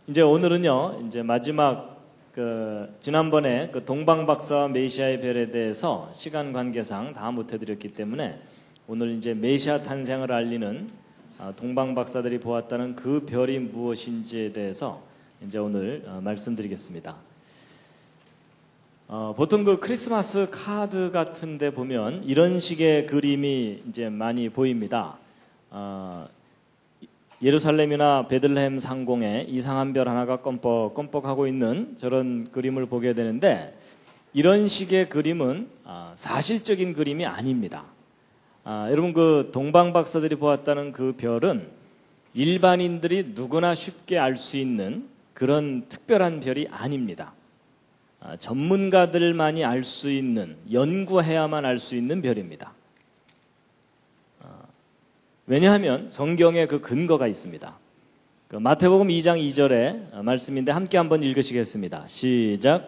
이제 오늘은요, 이제 마지막 지난번에 동방박사와 메시아의 별에 대해서 시간 관계상 다 못해드렸기 때문에 오늘 이제 메시아 탄생을 알리는 동방박사들이 보았다는 그 별이 무엇인지에 대해서 이제 오늘 말씀드리겠습니다. 보통 크리스마스 카드 같은데 보면 이런 식의 그림이 이제 많이 보입니다. 예루살렘이나 베들레헴 상공에 이상한 별 하나가 껌뻑껌뻑하고 있는 저런 그림을 보게 되는데 이런 식의 그림은 사실적인 그림이 아닙니다. 여러분 동방박사들이 보았다는 그 별은 일반인들이 누구나 쉽게 알 수 있는 그런 특별한 별이 아닙니다. 전문가들만이 알 수 있는, 연구해야만 알 수 있는 별입니다. 왜냐하면 성경에 그 근거가 있습니다. 마태복음 2장 2절의 말씀인데 함께 한번 읽으시겠습니다. 시작.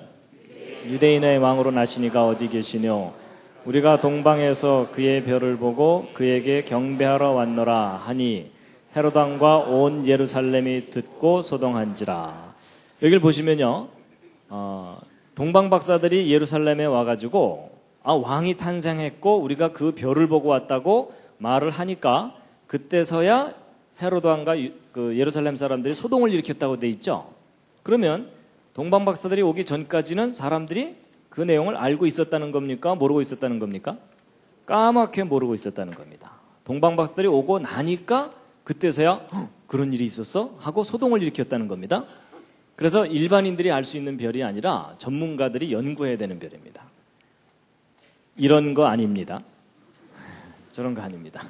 유대인의 왕으로 나시니가 어디 계시뇨? 우리가 동방에서 그의 별을 보고 그에게 경배하러 왔노라 하니 헤롯 왕과 온 예루살렘이 듣고 소동한지라. 여기를 보시면요, 동방박사들이 예루살렘에 와가지고 왕이 탄생했고 우리가 그 별을 보고 왔다고 말을 하니까 그때서야 헤롯 왕과 예루살렘 사람들이 소동을 일으켰다고 돼 있죠. 그러면 동방박사들이 오기 전까지는 사람들이 그 내용을 알고 있었다는 겁니까? 모르고 있었다는 겁니까? 까맣게 모르고 있었다는 겁니다. 동방박사들이 오고 나니까 그때서야 그런 일이 있었어? 하고 소동을 일으켰다는 겁니다. 그래서 일반인들이 알 수 있는 별이 아니라 전문가들이 연구해야 되는 별입니다. 이런 거 아닙니다. 저런 거 아닙니다.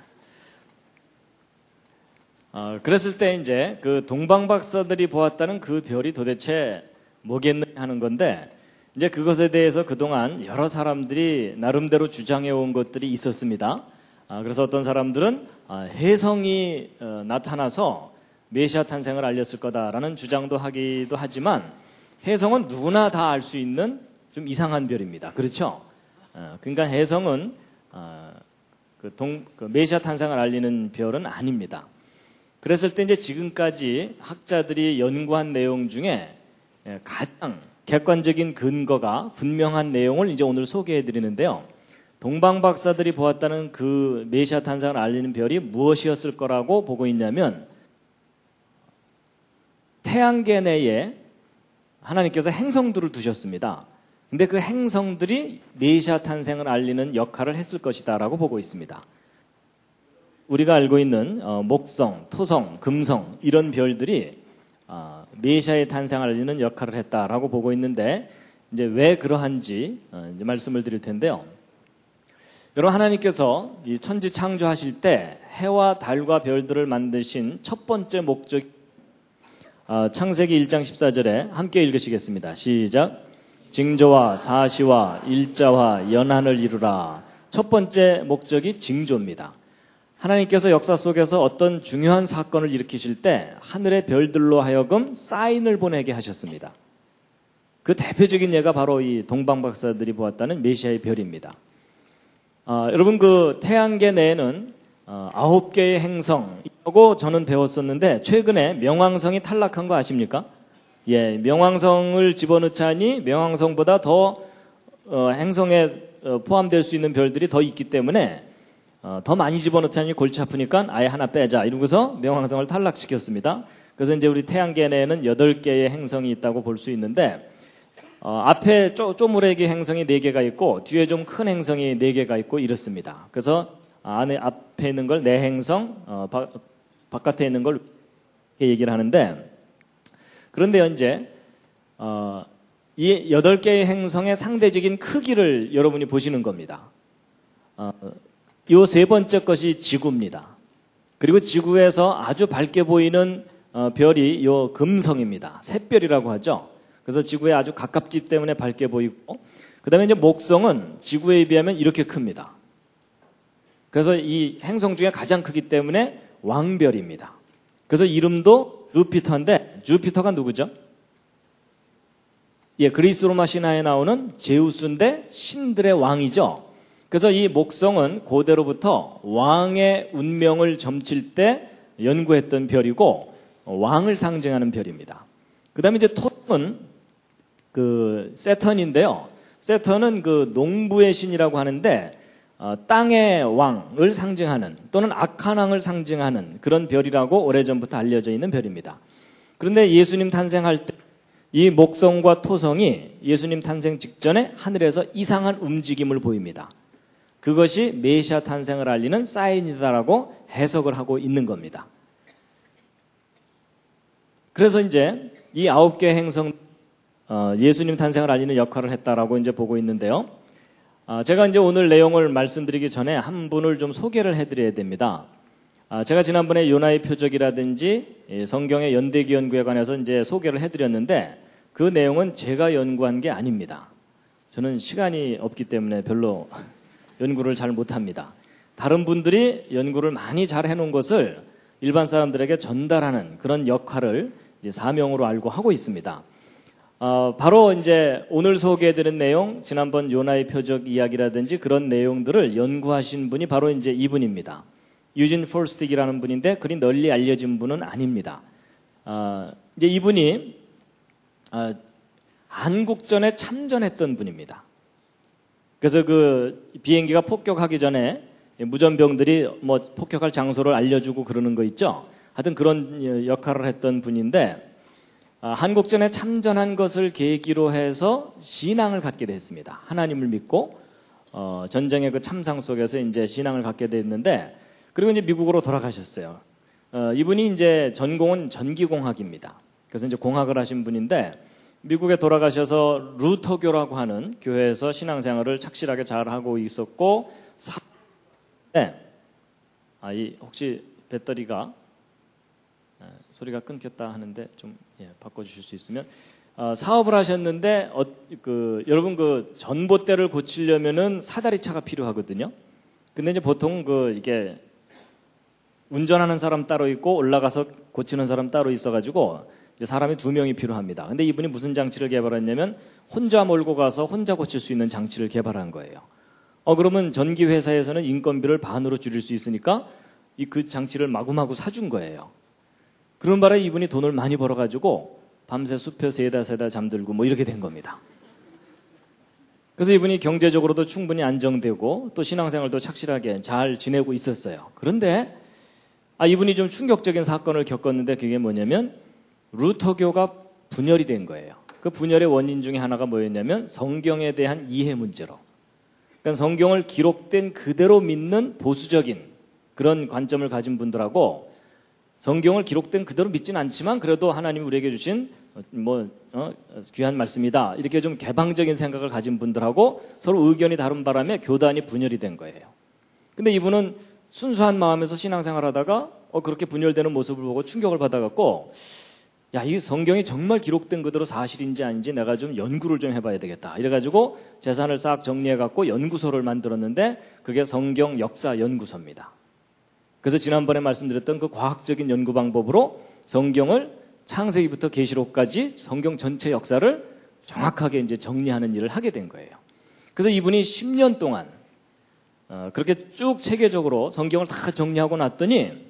그랬을 때 이제 그 동방박사들이 보았다는 그 별이 도대체 뭐겠느냐 하는 건데, 이제 그것에 대해서 그동안 여러 사람들이 나름대로 주장해 온 것들이 있었습니다. 그래서 어떤 사람들은 혜성이 나타나서 메시아 탄생을 알렸을 거다라는 주장도 하기도 하지만, 혜성은 누구나 다 알 수 있는 좀 이상한 별입니다. 그렇죠? 그러니까 혜성은 메시아 탄생을 알리는 별은 아닙니다. 그랬을 때 이제 지금까지 학자들이 연구한 내용 중에 가장 객관적인 근거가 분명한 내용을 이제 오늘 소개해 드리는데요. 동방박사들이 보았다는 그 메시아 탄생을 알리는 별이 무엇이었을 거라고 보고 있냐면, 태양계 내에 하나님께서 행성들을 두셨습니다. 근데 그 행성들이 메시아 탄생을 알리는 역할을 했을 것이다라고 보고 있습니다. 우리가 알고 있는 목성, 토성, 금성 이런 별들이 메시아의 탄생을 알리는 역할을 했다라고 보고 있는데, 이제 왜 그러한지 이제 말씀을 드릴 텐데요. 여러분, 하나님께서 이 천지 창조하실 때 해와 달과 별들을 만드신 첫 번째 목적, 창세기 1장 14절에 함께 읽으시겠습니다. 시작. 징조와 사시와 일자와 연한을 이루라. 첫 번째 목적이 징조입니다. 하나님께서 역사 속에서 어떤 중요한 사건을 일으키실 때 하늘의 별들로 하여금 사인을 보내게 하셨습니다. 그 대표적인 예가 바로 이 동방박사들이 보았다는 메시아의 별입니다. 여러분, 그 태양계 내에는 9개의 행성이라고 저는 배웠었는데, 최근에 명왕성이 탈락한 거 아십니까? 예, 명왕성을 집어넣자니 명왕성보다 더 행성에 포함될 수 있는 별들이 더 있기 때문에 더 많이 집어넣자니 골치 아프니까 아예 하나 빼자 이러고서 명왕성을 탈락시켰습니다. 그래서 이제 우리 태양계 내에는 8개의 행성이 있다고 볼 수 있는데, 앞에 쪼무레기 행성이 4개가 있고 뒤에 좀 큰 행성이 4개가 있고 이렇습니다. 그래서 앞에 있는 걸 내행성, 바깥에 있는 걸 이렇게 얘기를 하는데, 그런데 이제 이 8개의 행성의 상대적인 크기를 여러분이 보시는 겁니다. 이 세 번째 것이 지구입니다. 그리고 지구에서 아주 밝게 보이는 별이 요 금성입니다. 샛별이라고 하죠. 그래서 지구에 아주 가깝기 때문에 밝게 보이고, 그 다음에 이제 목성은 지구에 비하면 이렇게 큽니다. 그래서 이 행성 중에 가장 크기 때문에 왕별입니다. 그래서 이름도 주피터인데, 주피터가 누구죠? 예, 그리스 로마 신화에 나오는 제우스인데 신들의 왕이죠. 그래서 이 목성은 고대로부터 왕의 운명을 점칠 때 연구했던 별이고 왕을 상징하는 별입니다. 그 다음에 이제 토는 그 세턴인데요. 세턴은 그 농부의 신이라고 하는데 땅의 왕을 상징하는 또는 악한 왕을 상징하는 그런 별이라고 오래전부터 알려져 있는 별입니다. 그런데 예수님 탄생할 때 이 목성과 토성이 예수님 탄생 직전에 하늘에서 이상한 움직임을 보입니다. 그것이 메시아 탄생을 알리는 사인이다라고 해석을 하고 있는 겁니다. 그래서 이제 이 9개의 행성 예수님 탄생을 알리는 역할을 했다라고 이제 보고 있는데요. 제가 이제 오늘 내용을 말씀드리기 전에 한 분을 좀 소개를 해드려야 됩니다. 제가 지난번에 요나의 표적이라든지 성경의 연대기 연구에 관해서 이제 소개를 해드렸는데 그 내용은 제가 연구한 게 아닙니다. 저는 시간이 없기 때문에 별로 연구를 잘 못합니다. 다른 분들이 연구를 많이 잘 해놓은 것을 일반 사람들에게 전달하는 그런 역할을 이제 사명으로 알고 하고 있습니다. 바로 이제 오늘 소개해드린 내용, 지난번 요나의 표적 이야기라든지 그런 내용들을 연구하신 분이 바로 이제 이분입니다. 유진 폴스틱이라는 분인데 그리 널리 알려진 분은 아닙니다. 이제 이분이 한국전에 참전했던 분입니다. 그래서 그 비행기가 폭격하기 전에 무전병들이 뭐 폭격할 장소를 알려주고 그러는 거 있죠. 하여튼 그런 역할을 했던 분인데 한국전에 참전한 것을 계기로 해서 신앙을 갖게 됐습니다. 하나님을 믿고 전쟁의 그 참상 속에서 이제 신앙을 갖게 됐는데 그리고 이제 미국으로 돌아가셨어요. 이분이 이제 전공은 전기공학입니다. 그래서 이제 공학을 하신 분인데 미국에 돌아가셔서 루터교라고 하는 교회에서 신앙생활을 착실하게 잘 하고 있었고 이 혹시 배터리가 소리가 끊겼다 하는데 좀 바꿔주실 수 있으면 사업을 하셨는데 여러분 그 전봇대를 고치려면은 사다리차가 필요하거든요. 근데 이제 보통 이게 운전하는 사람 따로 있고 올라가서 고치는 사람 따로 있어가지고 이제 사람이 2명이 필요합니다. 근데 이분이 무슨 장치를 개발했냐면 혼자 몰고 가서 혼자 고칠 수 있는 장치를 개발한 거예요. 그러면 전기 회사에서는 인건비를 반으로 줄일 수 있으니까 그 장치를 마구마구 사준 거예요. 그런 바람에 이분이 돈을 많이 벌어가지고 밤새 숲에 세다 잠들고 뭐 이렇게 된 겁니다. 그래서 이분이 경제적으로도 충분히 안정되고 또 신앙생활도 착실하게 잘 지내고 있었어요. 그런데 이분이 좀 충격적인 사건을 겪었는데 그게 뭐냐면 루터교가 분열이 된 거예요. 그 분열의 원인 중에 하나가 뭐였냐면 성경에 대한 이해 문제로. 그러니까 성경을 기록된 그대로 믿는 보수적인 그런 관점을 가진 분들하고 성경을 기록된 그대로 믿진 않지만 그래도 하나님이 우리에게 주신 귀한 말씀이다. 이렇게 좀 개방적인 생각을 가진 분들하고 서로 의견이 다른 바람에 교단이 분열이 된 거예요. 근데 이분은 순수한 마음에서 신앙생활 하다가 그렇게 분열되는 모습을 보고 충격을 받아갖고 이 성경이 정말 기록된 그대로 사실인지 아닌지 내가 좀 연구를 좀 해봐야 되겠다. 이래가지고 재산을 싹 정리해갖고 연구소를 만들었는데 그게 성경 역사 연구소입니다. 그래서 지난번에 말씀드렸던 그 과학적인 연구 방법으로 성경을 창세기부터 계시록까지 성경 전체 역사를 정확하게 이제 정리하는 일을 하게 된 거예요. 그래서 이분이 10년 동안 그렇게 쭉 체계적으로 성경을 다 정리하고 났더니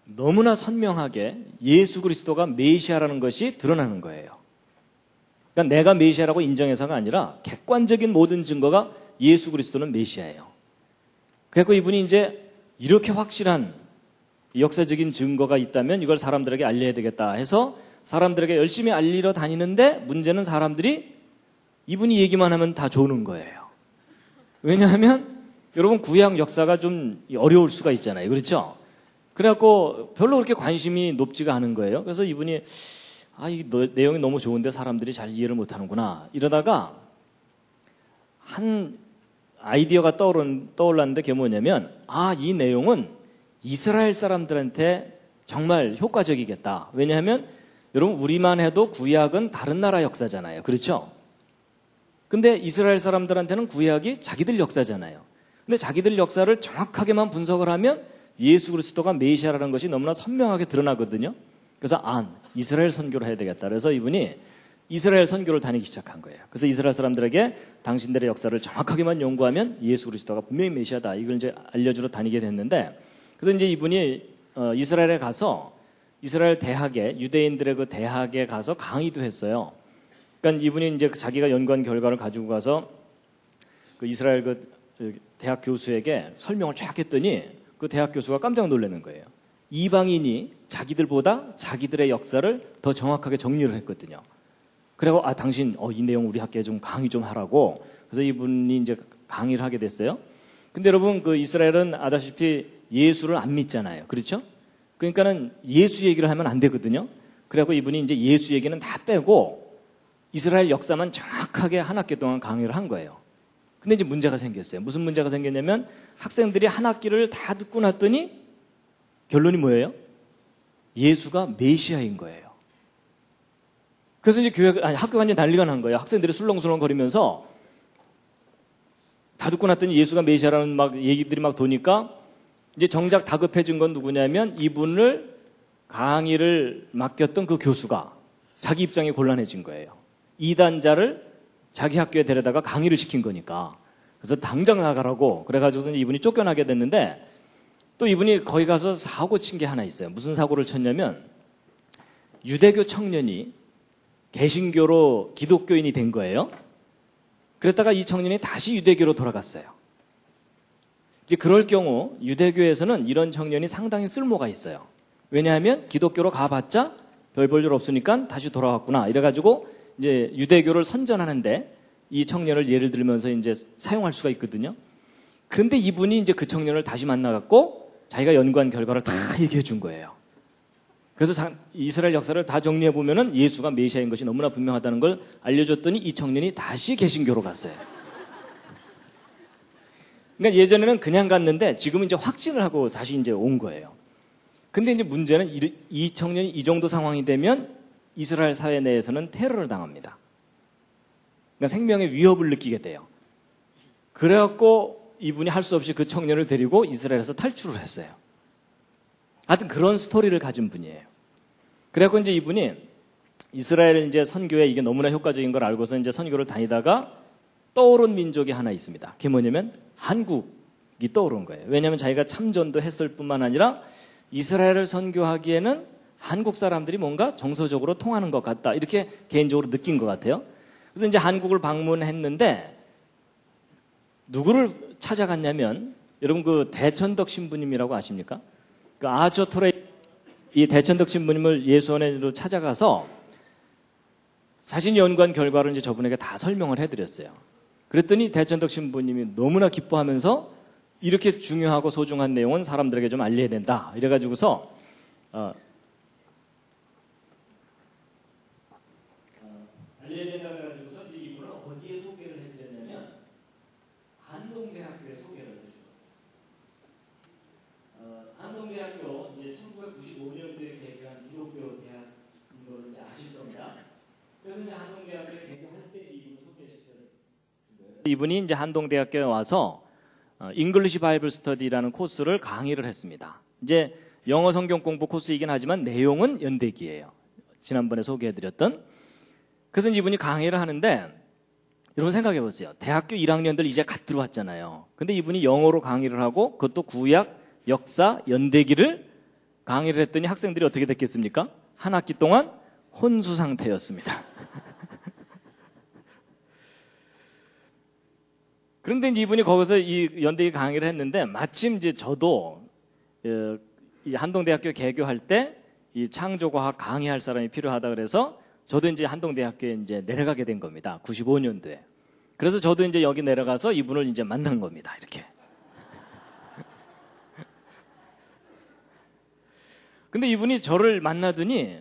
너무나 선명하게 예수 그리스도가 메시아라는 것이 드러나는 거예요. 그러니까 내가 메시아라고 인정해서가 아니라 객관적인 모든 증거가 예수 그리스도는 메시아예요. 그래서 이분이 이제 이렇게 확실한 역사적인 증거가 있다면 이걸 사람들에게 알려야 되겠다 해서 사람들에게 열심히 알리러 다니는데 문제는 사람들이 이분이 얘기만 하면 다 조는 거예요. 왜냐하면 여러분 구약 역사가 좀 어려울 수가 있잖아요. 그렇죠? 그래갖고 별로 그렇게 관심이 높지가 않은 거예요. 그래서 이분이 이 내용이 너무 좋은데 사람들이 잘 이해를 못하는구나 이러다가 한 아이디어가 떠올랐는데 그게 뭐냐면 이 내용은 이스라엘 사람들한테 정말 효과적이겠다. 왜냐하면 여러분 우리만 해도 구약은 다른 나라 역사잖아요. 그렇죠? 근데 이스라엘 사람들한테는 구약이 자기들 역사잖아요. 근데 자기들 역사를 정확하게만 분석을 하면 예수 그리스도가 메시아라는 것이 너무나 선명하게 드러나거든요. 그래서 이스라엘 선교를 해야 되겠다. 그래서 이분이 이스라엘 선교를 다니기 시작한 거예요. 그래서 이스라엘 사람들에게 당신들의 역사를 정확하게만 연구하면 예수 그리스도가 분명히 메시아다. 이걸 이제 알려주러 다니게 됐는데 그래서 이제 이분이 이스라엘에 가서 이스라엘 대학에, 유대인들의 그 대학에 가서 강의도 했어요. 그러니까 이분이 이제 자기가 연구한 결과를 가지고 가서 그 이스라엘 그 대학 교수에게 설명을 쫙 했더니 그 대학 교수가 깜짝 놀라는 거예요. 이방인이 자기들보다 자기들의 역사를 더 정확하게 정리를 했거든요. 그리고 당신 이 내용 우리 학교에 좀 강의 좀 하라고. 그래서 이분이 이제 강의를 하게 됐어요. 근데 여러분 그 이스라엘은 아다시피 예수를 안 믿잖아요. 그렇죠? 그러니까는 예수 얘기를 하면 안 되거든요. 그래갖고 이분이 이제 예수 얘기는 다 빼고 이스라엘 역사만 정확하게 한 학기 동안 강의를 한 거예요. 근데 이제 문제가 생겼어요. 무슨 문제가 생겼냐면 학생들이 한 학기를 다 듣고 났더니 결론이 뭐예요? 예수가 메시아인 거예요. 그래서 이제 학교가 완전 난리가 난 거예요. 학생들이 술렁술렁 거리면서 다 듣고 났더니 예수가 메시아라는 막 얘기들이 막 도니까 이제 정작 다급해진 건 누구냐면 이분을 강의를 맡겼던 그 교수가 자기 입장이 곤란해진 거예요. 이단자를 자기 학교에 데려다가 강의를 시킨 거니까. 그래서 당장 나가라고 그래가지고 이분이 쫓겨나게 됐는데 또 이분이 거기 가서 사고 친 게 하나 있어요. 무슨 사고를 쳤냐면 유대교 청년이 개신교로 기독교인이 된 거예요. 그랬다가 이 청년이 다시 유대교로 돌아갔어요. 이제 그럴 경우 유대교에서는 이런 청년이 상당히 쓸모가 있어요. 왜냐하면 기독교로 가봤자 별 볼 일 없으니까 다시 돌아왔구나. 이래가지고 이제 유대교를 선전하는데 이 청년을 예를 들면서 이제 사용할 수가 있거든요. 그런데 이분이 이제 그 청년을 다시 만나갖고 자기가 연구한 결과를 다 얘기해 준 거예요. 그래서 이스라엘 역사를 다 정리해 보면은 예수가 메시아인 것이 너무나 분명하다는 걸 알려줬더니 이 청년이 다시 개신교로 갔어요. 그러니까 예전에는 그냥 갔는데 지금은 이제 확신을 하고 다시 이제 온 거예요. 근데 이제 문제는 이 청년이 이 정도 상황이 되면 이스라엘 사회 내에서는 테러를 당합니다. 그러니까 생명의 위협을 느끼게 돼요. 그래갖고 이분이 할 수 없이 그 청년을 데리고 이스라엘에서 탈출을 했어요. 하여튼 그런 스토리를 가진 분이에요. 그래갖고 이제 이분이 이스라엘 이제 선교에 이게 너무나 효과적인 걸 알고서 이제 선교를 다니다가 떠오른 민족이 하나 있습니다. 그게 뭐냐면 한국이 떠오른 거예요. 왜냐하면 자기가 참전도 했을 뿐만 아니라 이스라엘을 선교하기에는 한국 사람들이 뭔가 정서적으로 통하는 것 같다. 이렇게 개인적으로 느낀 것 같아요. 그래서 이제 한국을 방문했는데 누구를 찾아갔냐면 여러분 그 대천덕 신부님이라고 아십니까? 그 아처 토레 이 대천덕 신부님을 예수원으로 찾아가서 자신이 연구한 결과를 이제 저분에게 다 설명을 해드렸어요. 그랬더니 대천덕 신부님이 너무나 기뻐하면서 이렇게 중요하고 소중한 내용은 사람들에게 좀 알려야 된다. 이래가지고서 알려야 된다고 해가지고서 이분을 어디에 소개를 해드렸냐면 한동대학교에 소개를 해주죠. 한동대학교 이제 1995년도에 개교한 기독교 대학인 걸 이제 아실 겁니다. 그래서 이제 한동대학교에 개교할 때 이분을 소개시켜드린 거예요. 이분이 이제 한동대학교에 와서 잉글리시 바이블 스터디라는 코스를 강의를 했습니다. 이제 영어 성경 공부 코스이긴 하지만 내용은 연대기예요. 지난번에 소개해드렸던. 그래서 이분이 강의를 하는데 여러분 생각해 보세요. 대학교 1학년들 이제 갓 들어왔잖아요. 근데 이분이 영어로 강의를 하고 그것도 구약, 역사, 연대기를 강의를 했더니 학생들이 어떻게 됐겠습니까? 한 학기 동안 혼수 상태였습니다. 그런데 이제 이분이 거기서 이 연대기 강의를 했는데 마침 이제 저도 이 한동대학교 개교할 때 이 창조과학 강의할 사람이 필요하다 그래서 저도 이제 한동대학교에 이제 내려가게 된 겁니다. 95년도에. 그래서 저도 이제 여기 내려가서 이분을 이제 만난 겁니다. 이렇게. 근데 이분이 저를 만나더니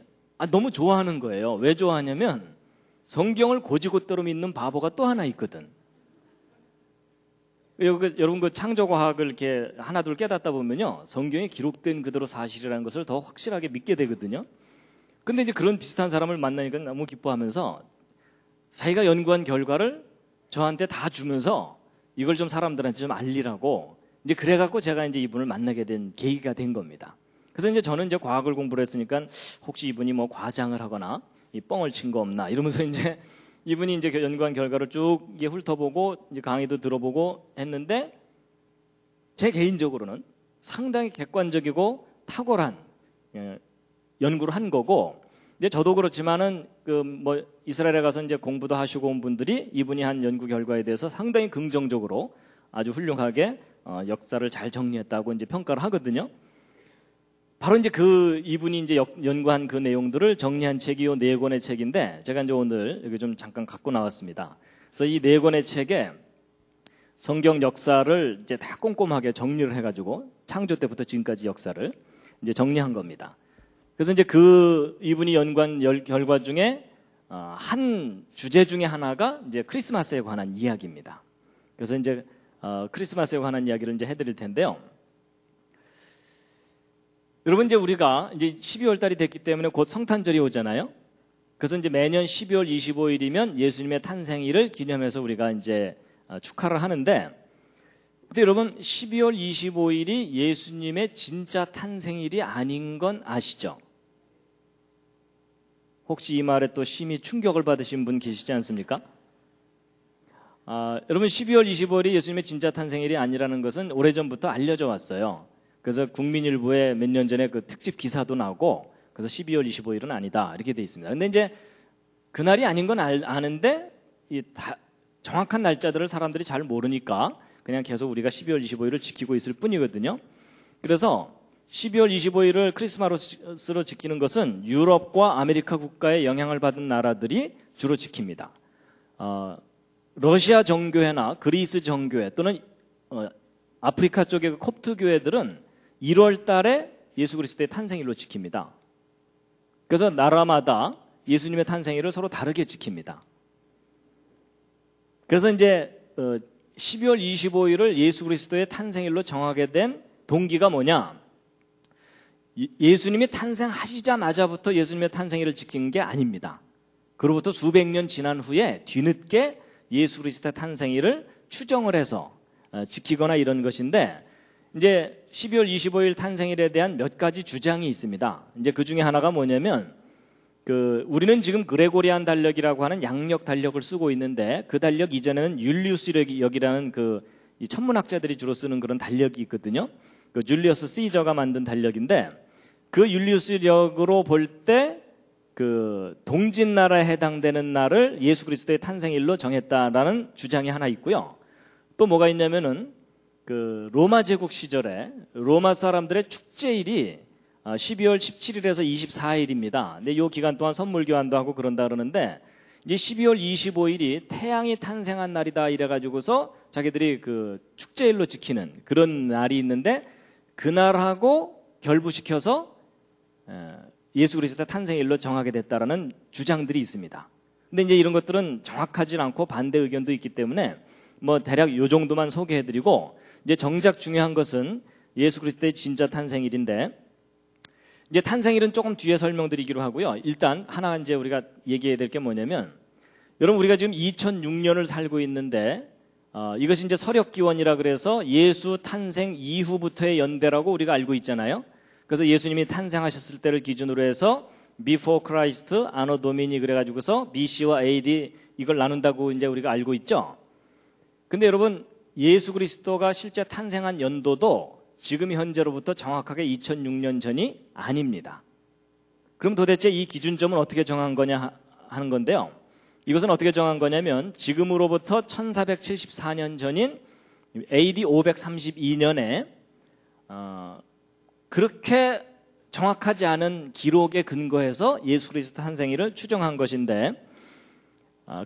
너무 좋아하는 거예요. 왜 좋아하냐면 성경을 곧이곧대로 믿는 바보가 또 하나 있거든. 여러분 그 창조과학을 이렇게 하나둘 깨닫다 보면요. 성경에 기록된 그대로 사실이라는 것을 더 확실하게 믿게 되거든요. 근데 이제 그런 비슷한 사람을 만나니까 너무 기뻐하면서 자기가 연구한 결과를 저한테 다 주면서 이걸 좀 사람들한테 좀 알리라고 이제 그래갖고 제가 이제 이분을 만나게 된 계기가 된 겁니다. 그래서 이제 저는 이제 과학을 공부를 했으니까 혹시 이분이 뭐 과장을 하거나 이 뻥을 친 거 없나 이러면서 이제 이분이 이제 연구한 결과를 쭉 훑어보고 이제 강의도 들어보고 했는데 제 개인적으로는 상당히 객관적이고 탁월한 연구를 한 거고, 이제 저도 그렇지만은 이스라엘에 가서 이제 공부도 하시고 온 분들이 이분이 한 연구 결과에 대해서 상당히 긍정적으로 아주 훌륭하게 역사를 잘 정리했다고 이제 평가를 하거든요. 바로 이제 이분이 이제 연구한 그 내용들을 정리한 책이 요 4권의 책인데, 제가 이제 오늘 여기 좀 잠깐 갖고 나왔습니다. 그래서 이 4권의 책에 성경 역사를 이제 다 꼼꼼하게 정리를 해가지고 창조 때부터 지금까지 역사를 이제 정리한 겁니다. 그래서 이제 이분이 연구한 결과 중에 한 주제 중에 하나가 이제 크리스마스에 관한 이야기입니다. 그래서 이제 크리스마스에 관한 이야기를 이제 해드릴 텐데요. 여러분, 이제 우리가 이제 12월 달이 됐기 때문에 곧 성탄절이 오잖아요. 그래서 이제 매년 12월 25일이면 예수님의 탄생일을 기념해서 우리가 이제 축하를 하는데, 근데 여러분 12월 25일이 예수님의 진짜 탄생일이 아닌 건 아시죠? 혹시 이 말에 또 심히 충격을 받으신 분 계시지 않습니까? 여러분 12월 25일이 예수님의 진짜 탄생일이 아니라는 것은 오래전부터 알려져 왔어요. 그래서 국민일보에 몇 년 전에 그 특집 기사도 나오고, 그래서 12월 25일은 아니다 이렇게 돼 있습니다. 근데 이제 그날이 아닌 건 아는데 정확한 날짜들을 사람들이 잘 모르니까 그냥 계속 우리가 12월 25일을 지키고 있을 뿐이거든요. 그래서 12월 25일을 크리스마스로 지키는 것은 유럽과 아메리카 국가의 영향을 받은 나라들이 주로 지킵니다. 러시아 정교회나 그리스 정교회 또는 아프리카 쪽의 콥트 교회들은 1월 달에 예수 그리스도의 탄생일로 지킵니다. 그래서 나라마다 예수님의 탄생일을 서로 다르게 지킵니다. 그래서 이제 12월 25일을 예수 그리스도의 탄생일로 정하게 된 동기가 뭐냐? 예수님이 탄생하시자마자부터 예수님의 탄생일을 지킨 게 아닙니다. 그로부터 수백 년 지난 후에 뒤늦게 예수 그리스도의 탄생일을 추정을 해서 지키거나 이런 것인데, 이제 12월 25일 탄생일에 대한 몇 가지 주장이 있습니다. 이제 그 중에 하나가 뭐냐면, 우리는 지금 그레고리안 달력이라고 하는 양력 달력을 쓰고 있는데, 그 달력 이전에는 율리우스력이라는 이 천문학자들이 주로 쓰는 그런 달력이 있거든요. 줄리어스 시저가 만든 달력인데, 그 율리우스력으로 볼 때 동짓나라에 해당되는 날을 예수 그리스도의 탄생일로 정했다라는 주장이 하나 있고요. 또 뭐가 있냐면은 로마 제국 시절에 로마 사람들의 축제일이 12월 17일에서 24일입니다. 근데 이 기간 동안 선물 교환도 하고 그런다 그러는데, 이제 12월 25일이 태양이 탄생한 날이다 이래가지고서 자기들이 축제일로 지키는 그런 날이 있는데, 그날하고 결부시켜서 예수 그리스도의 탄생일로 정하게 됐다라는 주장들이 있습니다. 근데 이제 이런 것들은 정확하지 않고 반대 의견도 있기 때문에 대략 요 정도만 소개해드리고, 이제 정작 중요한 것은 예수 그리스도의 진짜 탄생일인데, 이제 탄생일은 조금 뒤에 설명드리기로 하고요. 일단 하나 이제 우리가 얘기해야 될 게 뭐냐면, 여러분 우리가 지금 2006년을 살고 있는데, 이것이 이제 서력기원이라 그래서 예수 탄생 이후부터의 연대라고 우리가 알고 있잖아요. 그래서 예수님이 탄생하셨을 때를 기준으로 해서 Before Christ, Anno Domini 그래가지고서 BC와 AD 이걸 나눈다고 이제 우리가 알고 있죠. 근데 여러분 예수 그리스도가 실제 탄생한 연도도 지금 현재로부터 정확하게 2006년 전이 아닙니다. 그럼 도대체 이 기준점은 어떻게 정한 거냐 하는 건데요. 이것은 어떻게 정한 거냐면, 지금으로부터 1474년 전인 AD 532년에 그렇게 정확하지 않은 기록에 근거해서 예수 그리스도 탄생일을 추정한 것인데,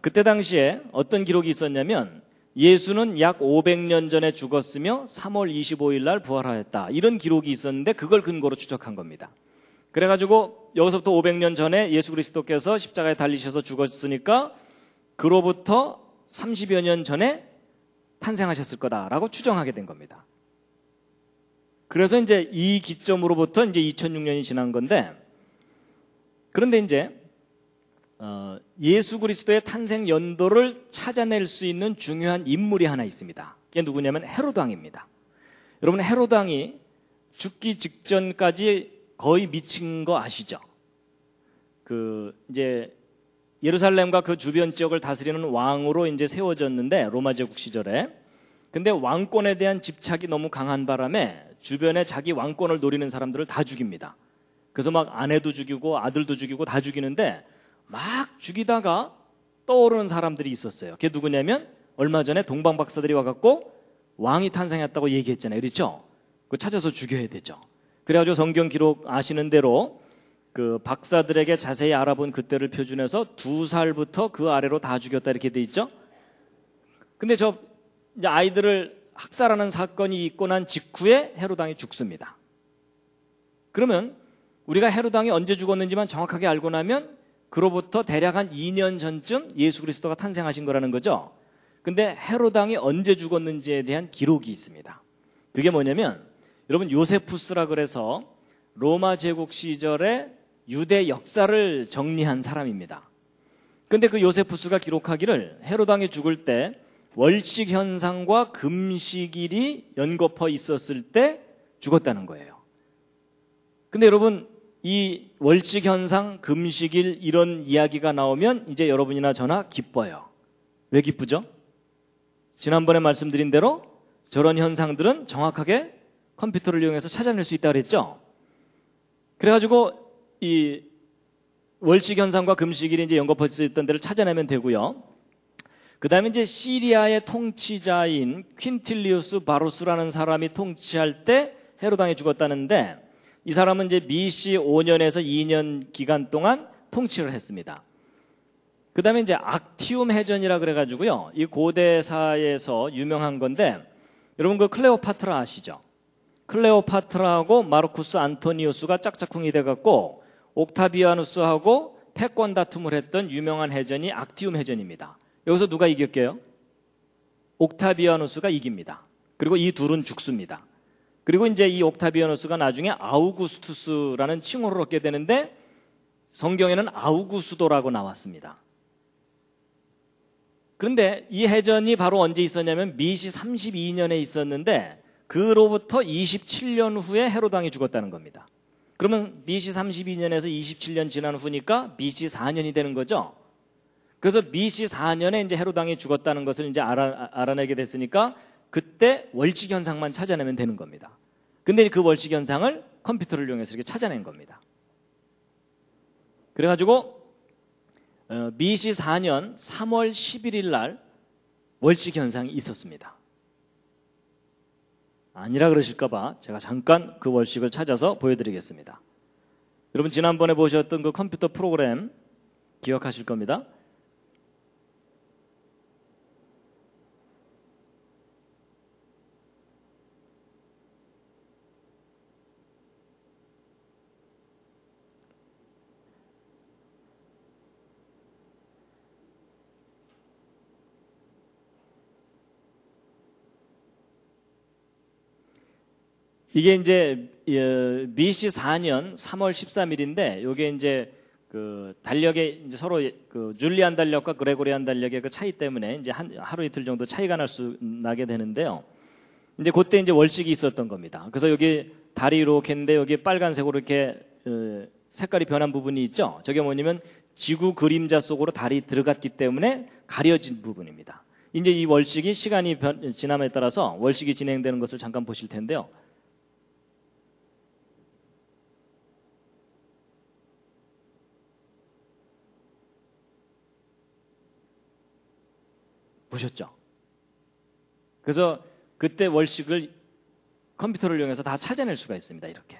그때 당시에 어떤 기록이 있었냐면, 예수는 약 500년 전에 죽었으며 3월 25일 날 부활하였다, 이런 기록이 있었는데 그걸 근거로 추적한 겁니다. 그래가지고 여기서부터 500년 전에 예수 그리스도께서 십자가에 달리셔서 죽었으니까 그로부터 30여 년 전에 탄생하셨을 거다라고 추정하게 된 겁니다. 그래서 이제 이 기점으로부터 이제 2006년이 지난 건데, 그런데 이제 예수 그리스도의 탄생 연도를 찾아낼 수 있는 중요한 인물이 하나 있습니다. 이게 누구냐면 헤로드 왕입니다. 여러분 헤로드 왕이 죽기 직전까지 거의 미친 거 아시죠? 이제 예루살렘과 그 주변 지역을 다스리는 왕으로 이제 세워졌는데, 로마 제국 시절에. 근데 왕권에 대한 집착이 너무 강한 바람에 주변에 자기 왕권을 노리는 사람들을 다 죽입니다. 그래서 막 아내도 죽이고 아들도 죽이고 다 죽이는데 막 죽이다가 떠오르는 사람들이 있었어요. 그게 누구냐면 얼마 전에 동방 박사들이 와갖고 왕이 탄생했다고 얘기했잖아요. 그렇죠? 그거 찾아서 죽여야 되죠. 그래가지고 성경 기록 아시는 대로 그 박사들에게 자세히 알아본 그때를 표준해서 2살부터 그 아래로 다 죽였다 이렇게 돼 있죠. 근데 저 이제 아이들을 학살하는 사건이 있고 난 직후에 헤롯 왕이 죽습니다. 그러면 우리가 헤롯 왕이 언제 죽었는지만 정확하게 알고 나면 그로부터 대략 한 2년 전쯤 예수 그리스도가 탄생하신 거라는 거죠. 근데 헤롯 왕이 언제 죽었는지에 대한 기록이 있습니다. 그게 뭐냐면 여러분 요세푸스라 그래서 로마 제국 시절에 유대 역사를 정리한 사람입니다. 근데 그 요세푸스가 기록하기를 헤롯 왕이 죽을 때 월식 현상과 금식일이 연거푸 있었을 때 죽었다는 거예요. 근데 여러분 이 월식 현상, 금식일 이런 이야기가 나오면 이제 여러분이나 저나 기뻐요. 왜 기쁘죠? 지난번에 말씀드린 대로 저런 현상들은 정확하게 컴퓨터를 이용해서 찾아낼 수 있다고 그랬죠? 그래가지고 이 월식 현상과 금식일이 이제 연거푸 있었던 데를 찾아내면 되고요. 그 다음에 이제 시리아의 통치자인 퀸틸리우스 바루스라는 사람이 통치할 때 헤롯 왕이 죽었다는데 이 사람은 이제 BC 5년에서 2년 기간 동안 통치를 했습니다. 그 다음에 이제 악티움 해전이라 그래가지고요. 이 고대사에서 유명한 건데 여러분 그 클레오파트라 아시죠? 클레오파트라하고 마르쿠스 안토니우스가 짝짝꿍이 돼갖고 옥타비아누스하고 패권 다툼을 했던 유명한 해전이 악티움 해전입니다. 여기서 누가 이겼게요? 옥타비아누스가 이깁니다. 그리고 이 둘은 죽습니다. 그리고 이제 이 옥타비아누스가 나중에 아우구스투스라는 칭호를 얻게 되는데 성경에는 아우구스도라고 나왔습니다. 그런데 이 해전이 바로 언제 있었냐면 BC 32년에 있었는데 그로부터 27년 후에 헤롯 왕이 죽었다는 겁니다. 그러면 BC 32년에서 27년 지난 후니까 BC 4년이 되는 거죠. 그래서 BC 4년에 이제 헤롯 왕이 죽었다는 것을 이제 알아내게 됐으니까 그때 월식 현상만 찾아내면 되는 겁니다. 근데 그 월식 현상을 컴퓨터를 이용해서 이렇게 찾아낸 겁니다. 그래가지고 BC 4년 3월 11일 날 월식 현상이 있었습니다. 아니라 그러실까봐 제가 잠깐 그 월식을 찾아서 보여드리겠습니다. 여러분 지난번에 보셨던 그 컴퓨터 프로그램 기억하실 겁니다. 이게 이제 BC 4년 3월 13일인데 이게 이제 그 달력에 이제 서로 그 줄리안 달력과 그레고리안 달력의 그 차이 때문에 이제 하루 이틀 정도 차이가 나게 되는데요. 이제 그때 이제 월식이 있었던 겁니다. 그래서 여기 달이 이렇게 했는데 여기 빨간색으로 이렇게 색깔이 변한 부분이 있죠. 저게 뭐냐면 지구 그림자 속으로 달이 들어갔기 때문에 가려진 부분입니다. 이제 이 월식이 시간이 지남에 따라서 월식이 진행되는 것을 잠깐 보실 텐데요. 보셨죠? 그래서 그때 월식을 컴퓨터를 이용해서 다 찾아낼 수가 있습니다. 이렇게.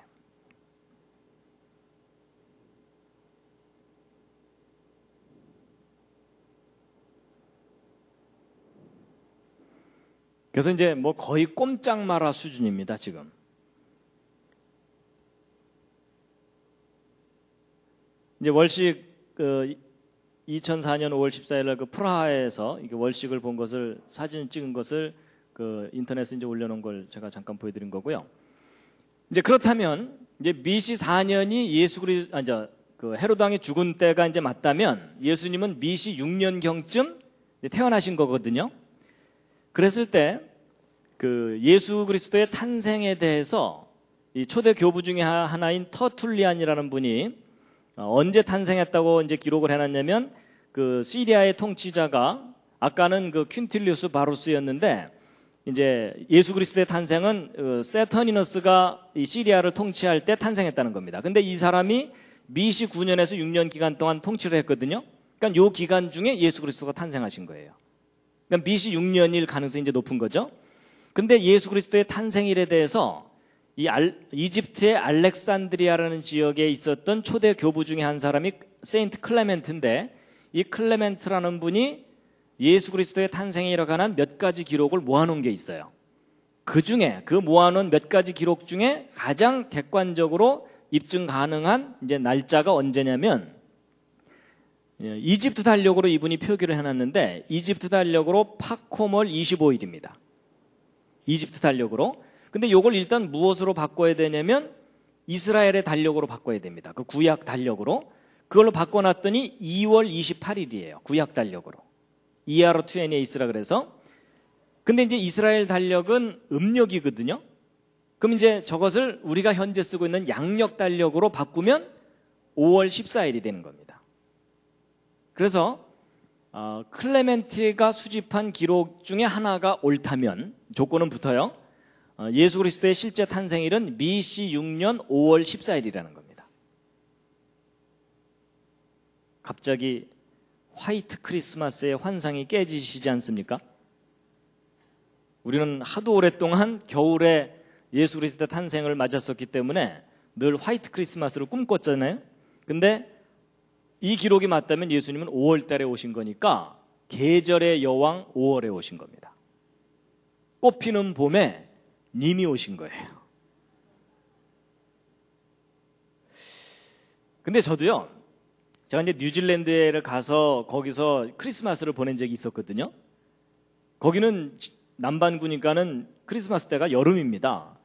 그래서 이제 뭐 거의 꼼짝마라 수준입니다. 지금. 이제 월식 2004년 5월 14일 날 그 프라하에서 이게 월식을 본 것을 사진 찍은 것을 그 인터넷에 이제 올려놓은 걸 제가 잠깐 보여드린 거고요. 이제 그렇다면 이제 BC 4년이 그 헤롯 왕이 죽은 때가 이제 맞다면 예수님은 BC 6년 경쯤 태어나신 거거든요. 그랬을 때 그 예수 그리스도의 탄생에 대해서 이 초대 교부 중에 하나인 터툴리안이라는 분이 언제 탄생했다고 이제 기록을 해놨냐면 그 시리아의 통치자가 아까는 그 퀸틸리우스 바루스였는데 이제 예수 그리스도의 탄생은 세터니너스가 이 시리아를 통치할 때 탄생했다는 겁니다. 근데 이 사람이 BC 9년에서 6년 기간 동안 통치를 했거든요. 그러니까 요 기간 중에 예수 그리스도가 탄생하신 거예요. 그러니까 BC 6년일 가능성이 이제 높은 거죠. 근데 예수 그리스도의 탄생일에 대해서 이집트의 알렉산드리아라는 지역에 있었던 초대 교부 중에 한 사람이 세인트 클레멘트인데, 이 클레멘트라는 분이 예수 그리스도의 탄생에 관한 몇 가지 기록을 모아놓은 게 있어요. 그 중에 그 모아놓은 몇 가지 기록 중에 가장 객관적으로 입증 가능한 이제 날짜가 언제냐면, 이집트 달력으로 이분이 표기를 해놨는데, 이집트 달력으로 파코몰 25일입니다. 이집트 달력으로. 근데 이걸 일단 무엇으로 바꿔야 되냐면 이스라엘의 달력으로 바꿔야 됩니다. 그 구약 달력으로. 그걸로 바꿔놨더니 2월 28일이에요. 구약 달력으로. ER28S라 그래서. 근데 이제 이스라엘 달력은 음력이거든요. 그럼 이제 저것을 우리가 현재 쓰고 있는 양력 달력으로 바꾸면 5월 14일이 되는 겁니다. 그래서 클레멘트가 수집한 기록 중에 하나가 옳다면, 조건은 붙어요. 예수 그리스도의 실제 탄생일은 BC 6년 5월 14일이라는 겁니다. 갑자기 화이트 크리스마스의 환상이 깨지시지 않습니까? 우리는 하도 오랫동안 겨울에 예수 그리스도의 탄생을 맞았었기 때문에 늘 화이트 크리스마스를 꿈꿨잖아요. 근데 이 기록이 맞다면 예수님은 5월 달에 오신 거니까 계절의 여왕 5월에 오신 겁니다. 꽃피는 봄에 님이 오신 거예요. 근데 저도요, 제가 이제 뉴질랜드에 가서 거기서 크리스마스를 보낸 적이 있었거든요. 거기는 남반구니까는 크리스마스 때가 여름입니다.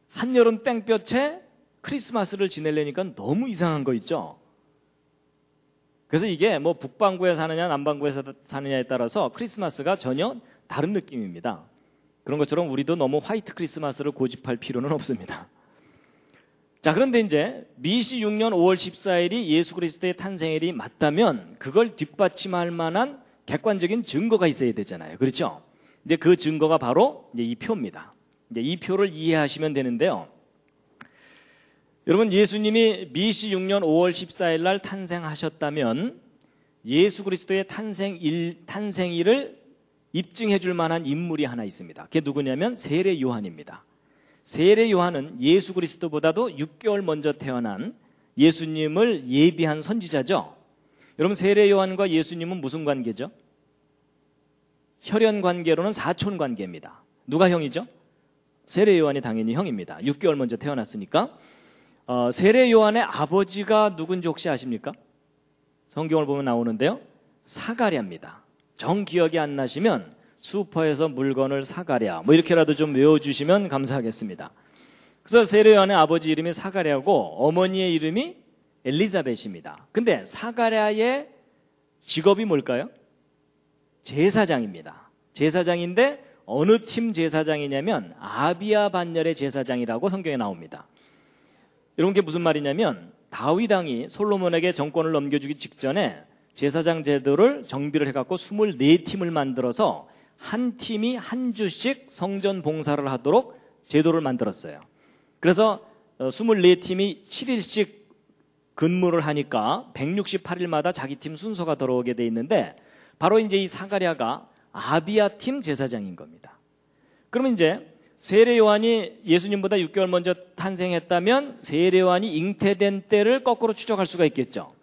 한여름 땡볕에 크리스마스를 지내려니까 너무 이상한 거 있죠. 그래서 이게 뭐 북반구에 사느냐 남반구에 사느냐에 따라서 크리스마스가 전혀 다른 느낌입니다. 그런 것처럼 우리도 너무 화이트 크리스마스를 고집할 필요는 없습니다. 자, 그런데 이제 BC 6년 5월 14일이 예수 그리스도의 탄생일이 맞다면 그걸 뒷받침할 만한 객관적인 증거가 있어야 되잖아요. 그렇죠? 이제 그 증거가 바로 이제 이 표입니다. 이제 이 표를 이해하시면 되는데요. 여러분, 예수님이 BC 6년 5월 14일 날 탄생하셨다면 예수 그리스도의 탄생일을 입증해 줄 만한 인물이 하나 있습니다. 그게 누구냐면 세례 요한입니다. 세례 요한은 예수 그리스도보다도 6개월 먼저 태어난 예수님을 예비한 선지자죠. 여러분, 세례 요한과 예수님은 무슨 관계죠? 혈연 관계로는 사촌 관계입니다. 누가 형이죠? 세례 요한이 당연히 형입니다. 6개월 먼저 태어났으니까. 세례 요한의 아버지가 누군지 혹시 아십니까? 성경을 보면 나오는데요. 사가랴입니다. 정 기억이 안 나시면 슈퍼에서 물건을 사가랴 뭐 이렇게라도 좀 외워주시면 감사하겠습니다. 그래서 세례 요한의 아버지 이름이 사가랴고 어머니의 이름이 엘리자벳입니다. 근데 사가랴의 직업이 뭘까요? 제사장입니다. 제사장인데 어느 팀 제사장이냐면 아비야 반열의 제사장이라고 성경에 나옵니다. 이런 게 무슨 말이냐면 다윗 왕이 솔로몬에게 정권을 넘겨주기 직전에 제사장 제도를 정비를 해갖고 24팀을 만들어서 한 팀이 한 주씩 성전 봉사를 하도록 제도를 만들었어요. 그래서 24팀이 7일씩 근무를 하니까 168일마다 자기 팀 순서가 들어오게 돼 있는데 바로 이제 이 사가랴가 아비야 팀 제사장인 겁니다. 그러면 이제 세례 요한이 예수님보다 6개월 먼저 탄생했다면 세례 요한이 잉태된 때를 거꾸로 추적할 수가 있겠죠.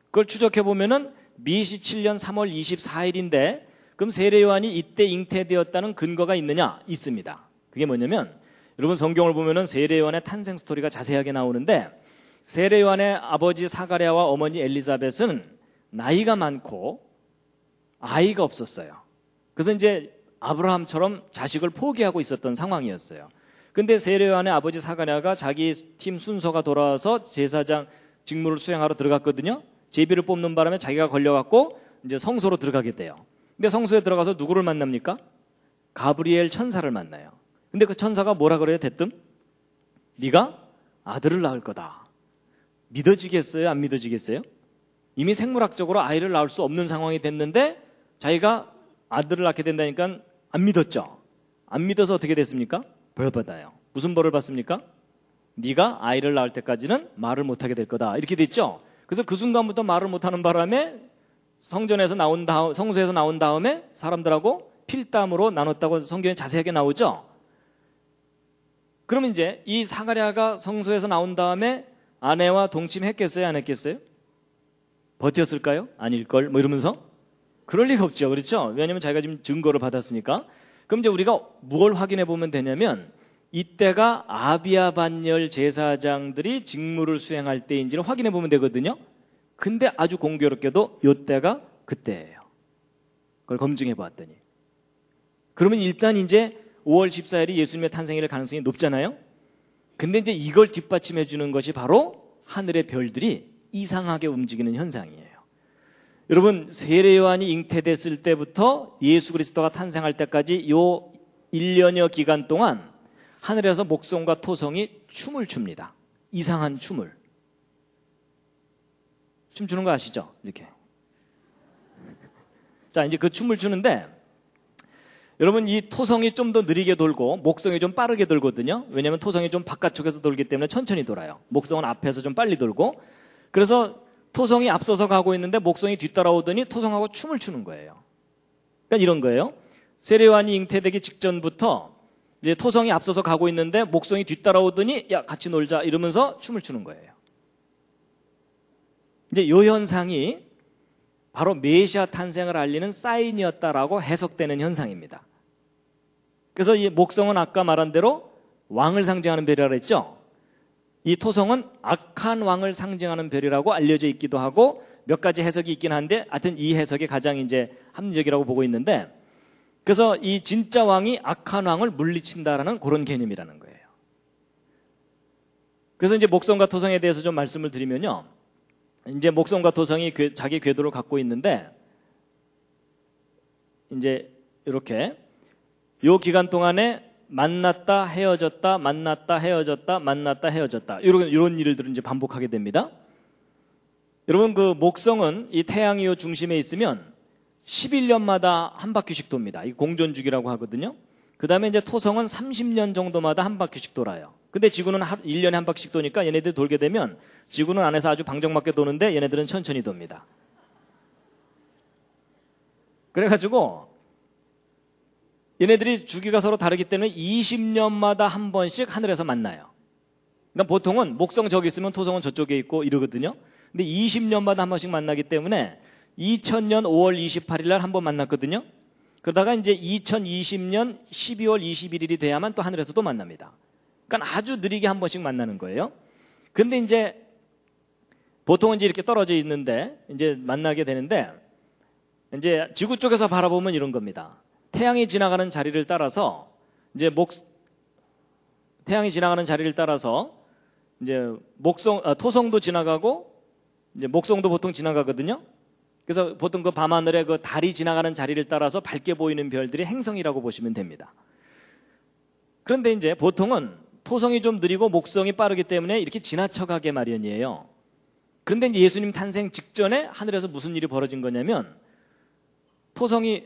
그걸 추적해 보면은 BC 7년 3월 24일인데 그럼 세례 요한이 이때 잉태되었다는 근거가 있느냐? 있습니다. 그게 뭐냐면 여러분 성경을 보면은 세례 요한의 탄생 스토리가 자세하게 나오는데 세례 요한의 아버지 사가랴와 어머니 엘리자벳은 나이가 많고 아이가 없었어요. 그래서 이제 아브라함처럼 자식을 포기하고 있었던 상황이었어요. 근데 세례 요한의 아버지 사가랴가 자기 팀 순서가 돌아와서 제사장 직무를 수행하러 들어갔거든요. 제비를 뽑는 바람에 자기가 걸려갖고 이제 성소로 들어가게 돼요. 근데 성소에 들어가서 누구를 만납니까? 가브리엘 천사를 만나요. 근데 그 천사가 뭐라 그래요? 대뜸? 네가 아들을 낳을 거다. 믿어지겠어요? 안 믿어지겠어요? 이미 생물학적으로 아이를 낳을 수 없는 상황이 됐는데 자기가 아들을 낳게 된다니까 안 믿었죠. 안 믿어서 어떻게 됐습니까? 벌 받아요. 무슨 벌을 받습니까? 네가 아이를 낳을 때까지는 말을 못하게 될 거다. 이렇게 됐죠. 그래서 그 순간부터 말을 못하는 바람에 성소에서 나온 다음에 사람들하고 필담으로 나눴다고 성경에 자세하게 나오죠. 그러면 이제 이 사가랴가 성소에서 나온 다음에 아내와 동침했겠어요? 안 했겠어요? 버텼을까요? 아닐걸? 뭐 이러면서? 그럴 리가 없죠. 그렇죠? 왜냐하면 자기가 지금 증거를 받았으니까. 그럼 이제 우리가 뭘 확인해 보면 되냐면 이때가 아비야 반열 제사장들이 직무를 수행할 때인지를 확인해 보면 되거든요. 근데 아주 공교롭게도 이때가 그때예요. 그걸 검증해 보았더니. 그러면 일단 이제 5월 14일이 예수님의 탄생일 가능성이 높잖아요. 근데 이제 이걸 뒷받침해 주는 것이 바로 하늘의 별들이 이상하게 움직이는 현상이에요. 여러분, 세례 요한이 잉태됐을 때부터 예수 그리스도가 탄생할 때까지 요 1년여 기간 동안 하늘에서 목성과 토성이 춤을 춥니다. 이상한 춤을. 춤추는 거 아시죠? 이렇게. 자, 이제 그 춤을 추는데 여러분, 이 토성이 좀 더 느리게 돌고 목성이 좀 빠르게 돌거든요. 왜냐하면 토성이 좀 바깥쪽에서 돌기 때문에 천천히 돌아요. 목성은 앞에서 좀 빨리 돌고. 그래서 토성이 앞서서 가고 있는데 목성이 뒤따라오더니 토성하고 춤을 추는 거예요. 그러니까 이런 거예요. 세례 요한이 잉태되기 직전부터 이제 토성이 앞서서 가고 있는데 목성이 뒤따라오더니 야, 같이 놀자 이러면서 춤을 추는 거예요. 이제 이 현상이 바로 메시아 탄생을 알리는 사인이었다라고 해석되는 현상입니다. 그래서 이 목성은 아까 말한 대로 왕을 상징하는 별이라고 했죠. 이 토성은 악한 왕을 상징하는 별이라고 알려져 있기도 하고 몇 가지 해석이 있긴 한데 하여튼 이 해석이 가장 이제 합리적이라고 보고 있는데 그래서 이 진짜 왕이 악한 왕을 물리친다라는 그런 개념이라는 거예요. 그래서 이제 목성과 토성에 대해서 좀 말씀을 드리면요. 이제 목성과 토성이 자기 궤도를 갖고 있는데 이제 이렇게 요 기간 동안에 만났다 헤어졌다 만났다 헤어졌다 만났다 헤어졌다 이런 일들을 이제 반복하게 됩니다. 여러분, 그 목성은 이 태양이 요 중심에 있으면 11년마다 한 바퀴씩 돕니다. 이 공전주기라고 하거든요. 그 다음에 이제 토성은 30년 정도마다 한 바퀴씩 돌아요. 근데 지구는 1년에 한 바퀴씩 도니까 얘네들이 돌게 되면 지구는 안에서 아주 방정맞게 도는데 얘네들은 천천히 돕니다. 그래가지고 얘네들이 주기가 서로 다르기 때문에 20년마다 한 번씩 하늘에서 만나요. 그러니까 보통은 목성 저기 있으면 토성은 저쪽에 있고 이러거든요. 근데 20년마다 한 번씩 만나기 때문에 2000년 5월 28일 날 한 번 만났거든요. 그러다가 이제 2020년 12월 21일이 돼야만 또 하늘에서 또 만납니다. 그러니까 아주 느리게 한 번씩 만나는 거예요. 근데 이제 보통은 이제 이렇게 떨어져 있는데 이제 만나게 되는데 이제 지구 쪽에서 바라보면 이런 겁니다. 태양이 지나가는 자리를 따라서 이제 태양이 지나가는 자리를 따라서 이제 토성도 지나가고 이제 목성도 보통 지나가거든요. 그래서 보통 그 밤하늘에 그 달이 지나가는 자리를 따라서 밝게 보이는 별들이 행성이라고 보시면 됩니다. 그런데 이제 보통은 토성이 좀 느리고 목성이 빠르기 때문에 이렇게 지나쳐가게 마련이에요. 그런데 이제 예수님 탄생 직전에 하늘에서 무슨 일이 벌어진 거냐면 토성이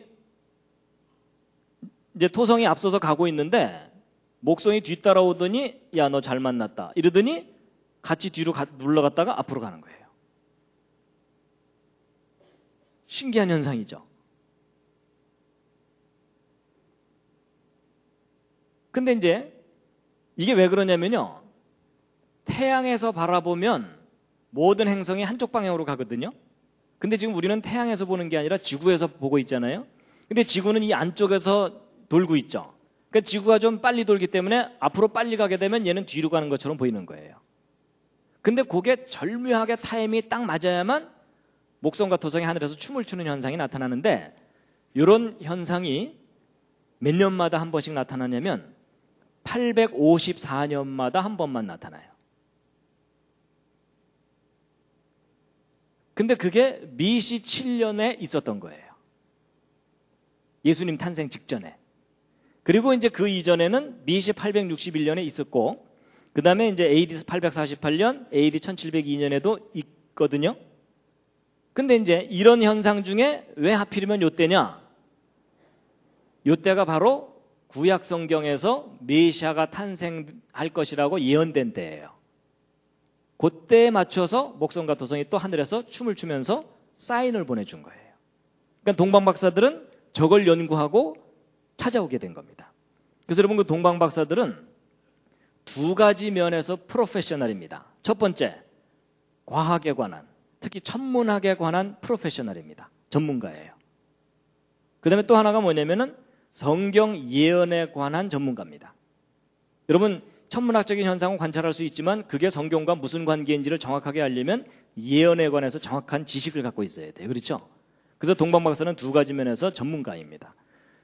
앞서서 가고 있는데 목성이 뒤따라오더니 야, 너 잘 만났다 이러더니 같이 뒤로 물러갔다가 앞으로 가는 거예요. 신기한 현상이죠. 근데 이제 이게 왜 그러냐면요. 태양에서 바라보면 모든 행성이 한쪽 방향으로 가거든요. 근데 지금 우리는 태양에서 보는 게 아니라 지구에서 보고 있잖아요. 근데 지구는 이 안쪽에서 돌고 있죠. 그러니까 지구가 좀 빨리 돌기 때문에 앞으로 빨리 가게 되면 얘는 뒤로 가는 것처럼 보이는 거예요. 근데 그게 절묘하게 타임이 딱 맞아야만 목성과 토성이 하늘에서 춤을 추는 현상이 나타나는데 이런 현상이 몇 년마다 한 번씩 나타나냐면 854년마다 한 번만 나타나요. 근데 그게 BC 7년에 있었던 거예요. 예수님 탄생 직전에. 그리고 이제 그 이전에는 BC 861년에 있었고, 그 다음에 이제 AD 848년, AD 1702년에도 있거든요. 근데 이제 이런 현상 중에 왜 하필이면 요때냐? 요때가 바로 구약 성경에서 메시아가 탄생할 것이라고 예언된 때예요. 그때에 맞춰서 목성과 도성이 또 하늘에서 춤을 추면서 사인을 보내준 거예요. 그러니까 동방박사들은 저걸 연구하고 찾아오게 된 겁니다. 그래서 여러분, 그 동방박사들은 두 가지 면에서 프로페셔널입니다. 첫 번째, 과학에 관한, 특히 천문학에 관한 프로페셔널입니다. 전문가예요. 그 다음에 또 하나가 뭐냐면은 성경 예언에 관한 전문가입니다. 여러분, 천문학적인 현상은 관찰할 수 있지만 그게 성경과 무슨 관계인지를 정확하게 알려면 예언에 관해서 정확한 지식을 갖고 있어야 돼요. 그렇죠? 그래서 동방박사는 두 가지 면에서 전문가입니다.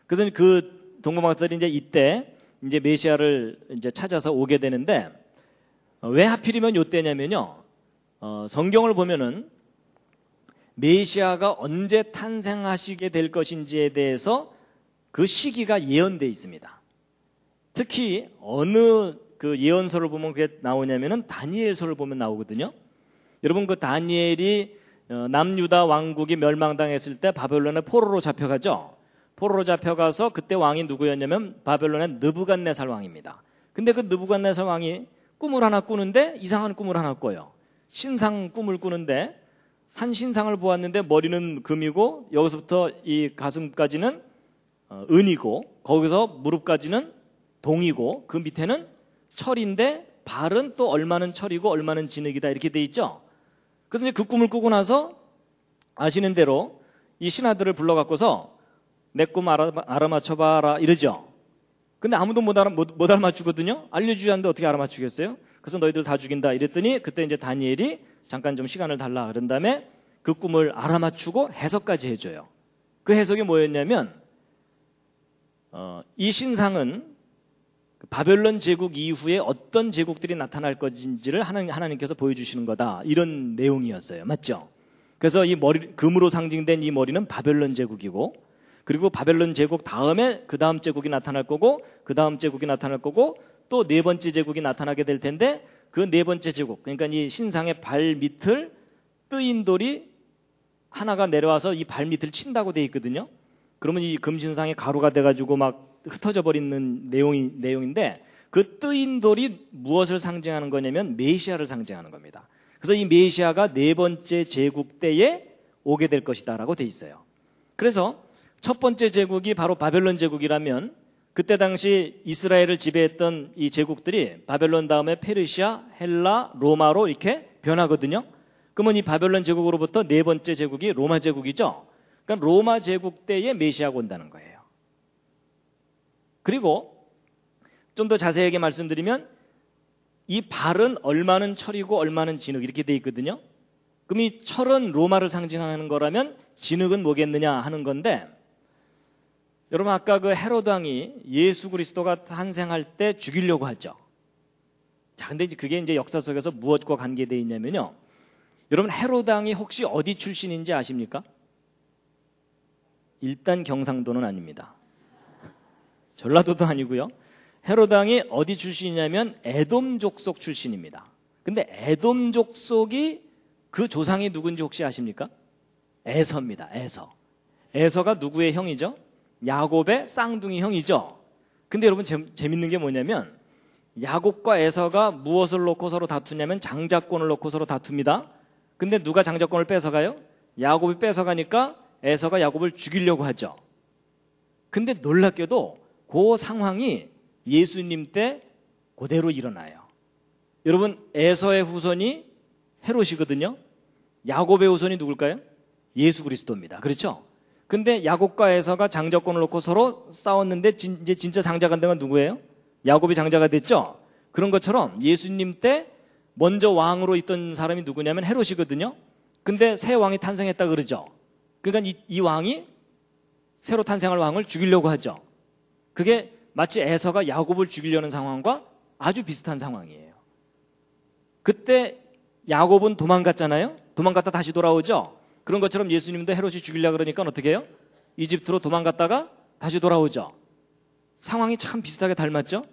그래서 그 동방박사들이 이제 이때 이제 메시아를 이제 찾아서 오게 되는데, 왜 하필이면 이때냐면요, 성경을 보면은 메시아가 언제 탄생하시게 될 것인지에 대해서 그 시기가 예언되어 있습니다. 특히 어느 그 예언서를 보면 그게 나오냐면은 다니엘서를 보면 나오거든요. 여러분, 그 다니엘이 남유다 왕국이 멸망당했을 때 바벨론의 포로로 잡혀가죠. 포로로 잡혀가서 그때 왕이 누구였냐면 바벨론의 느부갓네살 왕입니다. 근데 그 느부갓네살 왕이 꿈을 하나 꾸는데 이상한 꿈을 하나 꿔요. 신상 꿈을 꾸는데 한 신상을 보았는데 머리는 금이고 여기서부터 이 가슴까지는 은이고 거기서 무릎까지는 동이고 그 밑에는 철인데 발은 또 얼마는 철이고 얼마는 진흙이다 이렇게 돼 있죠. 그래서 이제 그 꿈을 꾸고 나서 아시는 대로 이 신하들을 불러갖고서 내 꿈 알아맞혀봐라 이러죠. 근데 아무도 못 알아맞추거든요. 알려주지 않는데 어떻게 알아맞추겠어요? 그래서 너희들 다 죽인다 이랬더니 그때 이제 다니엘이 잠깐 좀 시간을 달라 그런 다음에 그 꿈을 알아맞추고 해석까지 해줘요. 그 해석이 뭐였냐면 이 신상은 바벨론 제국 이후에 어떤 제국들이 나타날 것인지를 하나님께서 보여주시는 거다 이런 내용이었어요. 맞죠? 그래서 이 머리, 금으로 상징된 이 머리는 바벨론 제국이고, 그리고 바벨론 제국 다음에 그 다음 제국이 나타날 거고, 그 다음 제국이 나타날 거고, 또 네 번째 제국이 나타나게 될 텐데 그 네 번째 제국, 그러니까 이 신상의 발 밑을 뜨인 돌이 하나가 내려와서 이 발 밑을 친다고 돼 있거든요. 그러면 이 금신상이 가루가 돼가지고 막 흩어져 버리는 내용인데, 그 뜨인 돌이 무엇을 상징하는 거냐면 메시아를 상징하는 겁니다. 그래서 이 메시아가 네 번째 제국 때에 오게 될 것이다라고 돼 있어요. 그래서 첫 번째 제국이 바로 바벨론 제국이라면 그때 당시 이스라엘을 지배했던 이 제국들이 바벨론 다음에 페르시아, 헬라, 로마로 이렇게 변하거든요. 그러면 이 바벨론 제국으로부터 네 번째 제국이 로마 제국이죠. 그러니까 로마 제국 때에 메시아가 온다는 거예요. 그리고 좀 더 자세하게 말씀드리면 이 발은 얼마는 철이고 얼마는 진흙 이렇게 돼 있거든요. 그럼 이 철은 로마를 상징하는 거라면 진흙은 뭐겠느냐 하는 건데, 여러분 아까 그 헤로드 왕이 예수 그리스도가 탄생할 때 죽이려고 하죠. 자, 근데 그게 이제 역사 속에서 무엇과 관계되어 있냐면요, 여러분 헤로드 왕이 혹시 어디 출신인지 아십니까? 일단 경상도는 아닙니다. 전라도도 아니고요. 헤로드 왕이 어디 출신이냐면 에돔 족속 출신입니다. 근데 에돔 족속이 그 조상이 누군지 혹시 아십니까? 에서입니다. 에서가 누구의 형이죠? 야곱의 쌍둥이 형이죠. 근데 여러분 재밌는 게 뭐냐면 야곱과 에서가 무엇을 놓고 서로 다투냐면 장자권을 놓고 서로 다툽니다. 근데 누가 장자권을 뺏어가요? 야곱이 뺏어가니까 에서가 야곱을 죽이려고 하죠. 근데 놀랍게도 그 상황이 예수님 때 그대로 일어나요. 여러분 에서의 후손이 헤롯이거든요. 야곱의 후손이 누굴까요? 예수 그리스도입니다. 그렇죠? 근데 야곱과 에서가 장자권을 놓고 서로 싸웠는데 이제 진짜 장자가 된 건 누구예요? 야곱이 장자가 됐죠? 그런 것처럼 예수님 때 먼저 왕으로 있던 사람이 누구냐면 헤롯이거든요. 근데 새 왕이 탄생했다 그러죠. 그러니까 이 왕이 새로 탄생할 왕을 죽이려고 하죠. 그게 마치 에서가 야곱을 죽이려는 상황과 아주 비슷한 상황이에요. 그때 야곱은 도망갔잖아요. 도망갔다 다시 돌아오죠. 그런 것처럼 예수님도 헤롯이 죽이려고 그러니까 어떻게 해요? 이집트로 도망갔다가 다시 돌아오죠. 상황이 참 비슷하게 닮았죠.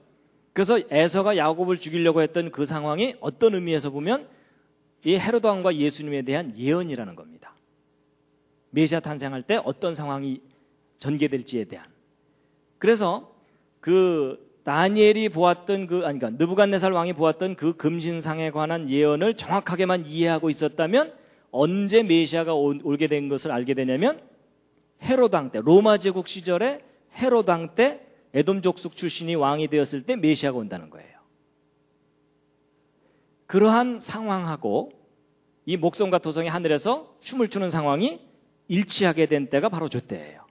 그래서 에서가 야곱을 죽이려고 했던 그 상황이 어떤 의미에서 보면 이 헤롯 왕과 예수님에 대한 예언이라는 겁니다. 메시아 탄생할 때 어떤 상황이 전개될지에 대한. 그래서 다니엘이 보았던 그러니까 느부갓네살 왕이 보았던 그 금신상에 관한 예언을 정확하게만 이해하고 있었다면 언제 메시아가 올게 된 것을 알게 되냐면 헤롯 왕 때, 로마 제국 시절에 헤롯 왕 때 에돔 족속 출신이 왕이 되었을 때 메시아가 온다는 거예요. 그러한 상황하고 이 목성과 토성이 하늘에서 춤을 추는 상황이 일치하게 된 때가 바로 저 때예요.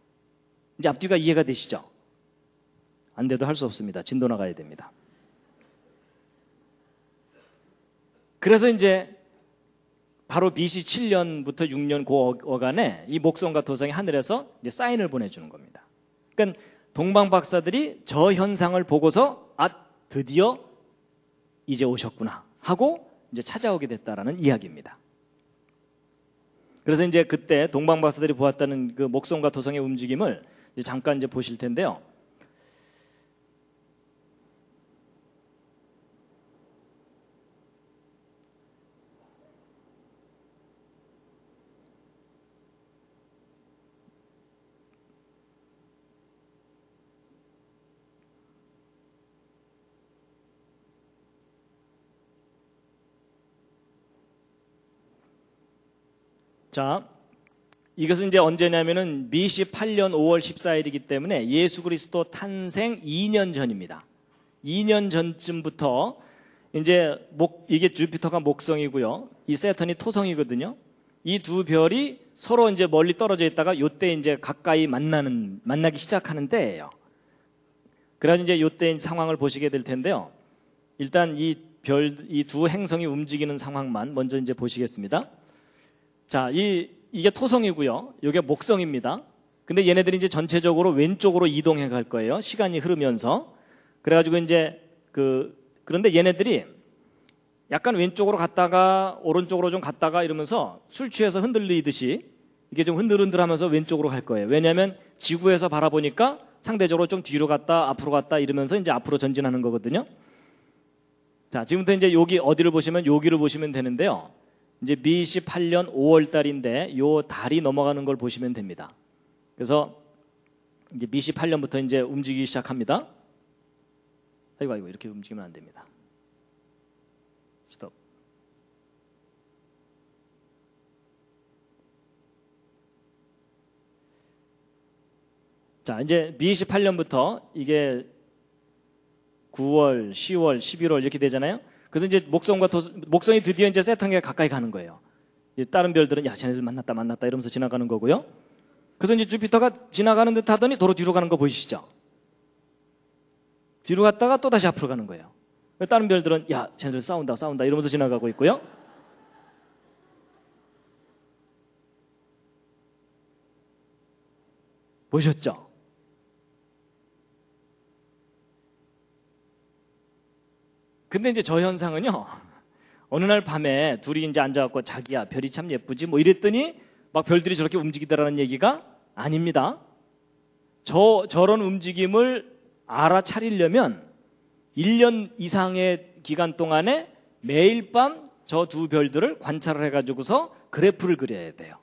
이제 앞뒤가 이해가 되시죠? 안 돼도 할 수 없습니다. 진도 나가야 됩니다. 그래서 이제 바로 BC 7년부터 6년 그 어간에 이 목성과 토성이 하늘에서 이제 사인을 보내주는 겁니다. 그러니까 동방 박사들이 저 현상을 보고서 드디어 이제 오셨구나 하고 이제 찾아오게 됐다라는 이야기입니다. 그래서 이제 그때 동방 박사들이 보았다는 그 목성과 토성의 움직임을 이제 잠깐 이제 보실 텐데요. 자, 이것은 이제 언제냐면은 BC 8년 5월 14일이기 때문에 예수 그리스도 탄생 2년 전입니다. 2년 전쯤부터 이제 이게 주피터가 목성이고요. 이 세턴이 토성이거든요. 이 두 별이 서로 이제 멀리 떨어져 있다가 요때 이제 가까이 만나기 시작하는 때예요. 그래서 이제 요때 상황을 보시게 될 텐데요. 일단 이 두 행성이 움직이는 상황만 먼저 이제 보시겠습니다. 자, 이게 토성이고요. 이게 목성입니다. 근데 얘네들이 이제 전체적으로 왼쪽으로 이동해 갈 거예요. 시간이 흐르면서. 그래가지고 이제 그런데 얘네들이 약간 왼쪽으로 갔다가 오른쪽으로 좀 갔다가 이러면서 술 취해서 흔들리듯이 이게 좀 흔들흔들하면서 왼쪽으로 갈 거예요. 왜냐하면 지구에서 바라보니까 상대적으로 좀 뒤로 갔다 앞으로 갔다 이러면서 이제 앞으로 전진하는 거거든요. 자, 지금부터 이제 여기 어디를 보시면 여기를 보시면 되는데요. 이제 BC 8년 5월 달인데 요 달이 넘어가는 걸 보시면 됩니다. 그래서 이제 BC 8년부터 이제 움직이기 시작합니다. 아이고 이렇게 움직이면 안 됩니다. 스톱. 자, 이제 BC 8년부터 이게 9월, 10월, 11월 이렇게 되잖아요. 그래서 이제 목성이 드디어 이제 세턴에 가까이 가는 거예요. 다른 별들은 야, 쟤네들 만났다 이러면서 지나가는 거고요. 그래서 이제 주피터가 지나가는 듯 하더니 도로 뒤로 가는 거 보이시죠? 뒤로 갔다가 또 다시 앞으로 가는 거예요. 다른 별들은 야, 쟤네들 싸운다 이러면서 지나가고 있고요. 보셨죠? 근데 이제 저 현상은요, 어느 날 밤에 둘이 이제 앉아갖고 자기야, 별이 참 예쁘지? 뭐 이랬더니 막 별들이 저렇게 움직이더라는 얘기가 아닙니다. 저런 움직임을 알아차리려면 1년 이상의 기간 동안에 매일 밤 저 두 별들을 관찰을 해가지고서 그래프를 그려야 돼요.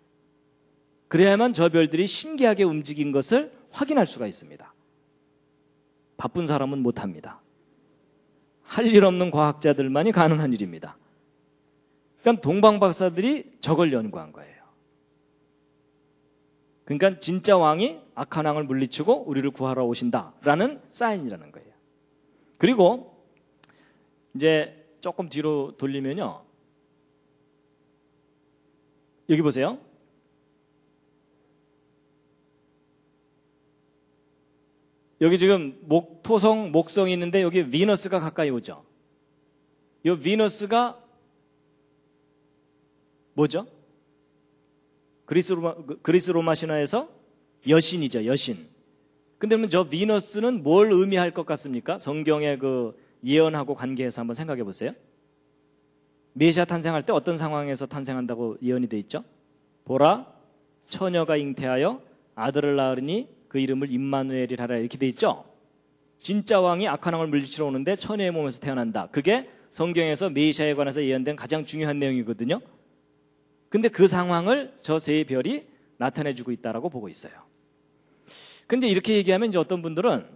그래야만 저 별들이 신기하게 움직인 것을 확인할 수가 있습니다. 바쁜 사람은 못합니다. 할 일 없는 과학자들만이 가능한 일입니다. 그러니까 동방 박사들이 저걸 연구한 거예요. 그러니까 진짜 왕이 악한 왕을 물리치고 우리를 구하러 오신다라는 사인이라는 거예요. 그리고 이제 조금 뒤로 돌리면요. 여기 보세요. 여기 지금 토성, 목성이 있는데 여기 비너스가 가까이 오죠. 이 비너스가 뭐죠? 그리스 로마 신화에서 여신이죠, 여신. 근데 그러면 저 비너스는 뭘 의미할 것 같습니까? 성경의 그 예언하고 관계해서 한번 생각해 보세요. 메시아 탄생할 때 어떤 상황에서 탄생한다고 예언이 돼 있죠? 보라, 처녀가 잉태하여 아들을 낳으니 그 이름을 임마누엘이라 하라 이렇게 돼 있죠. 진짜 왕이 악한 왕을 물리치러 오는데 처녀의 몸에서 태어난다. 그게 성경에서 메시아에 관해서 예언된 가장 중요한 내용이거든요. 근데 그 상황을 저 세 별이 나타내주고 있다라고 보고 있어요. 근데 이렇게 얘기하면 이제 어떤 분들은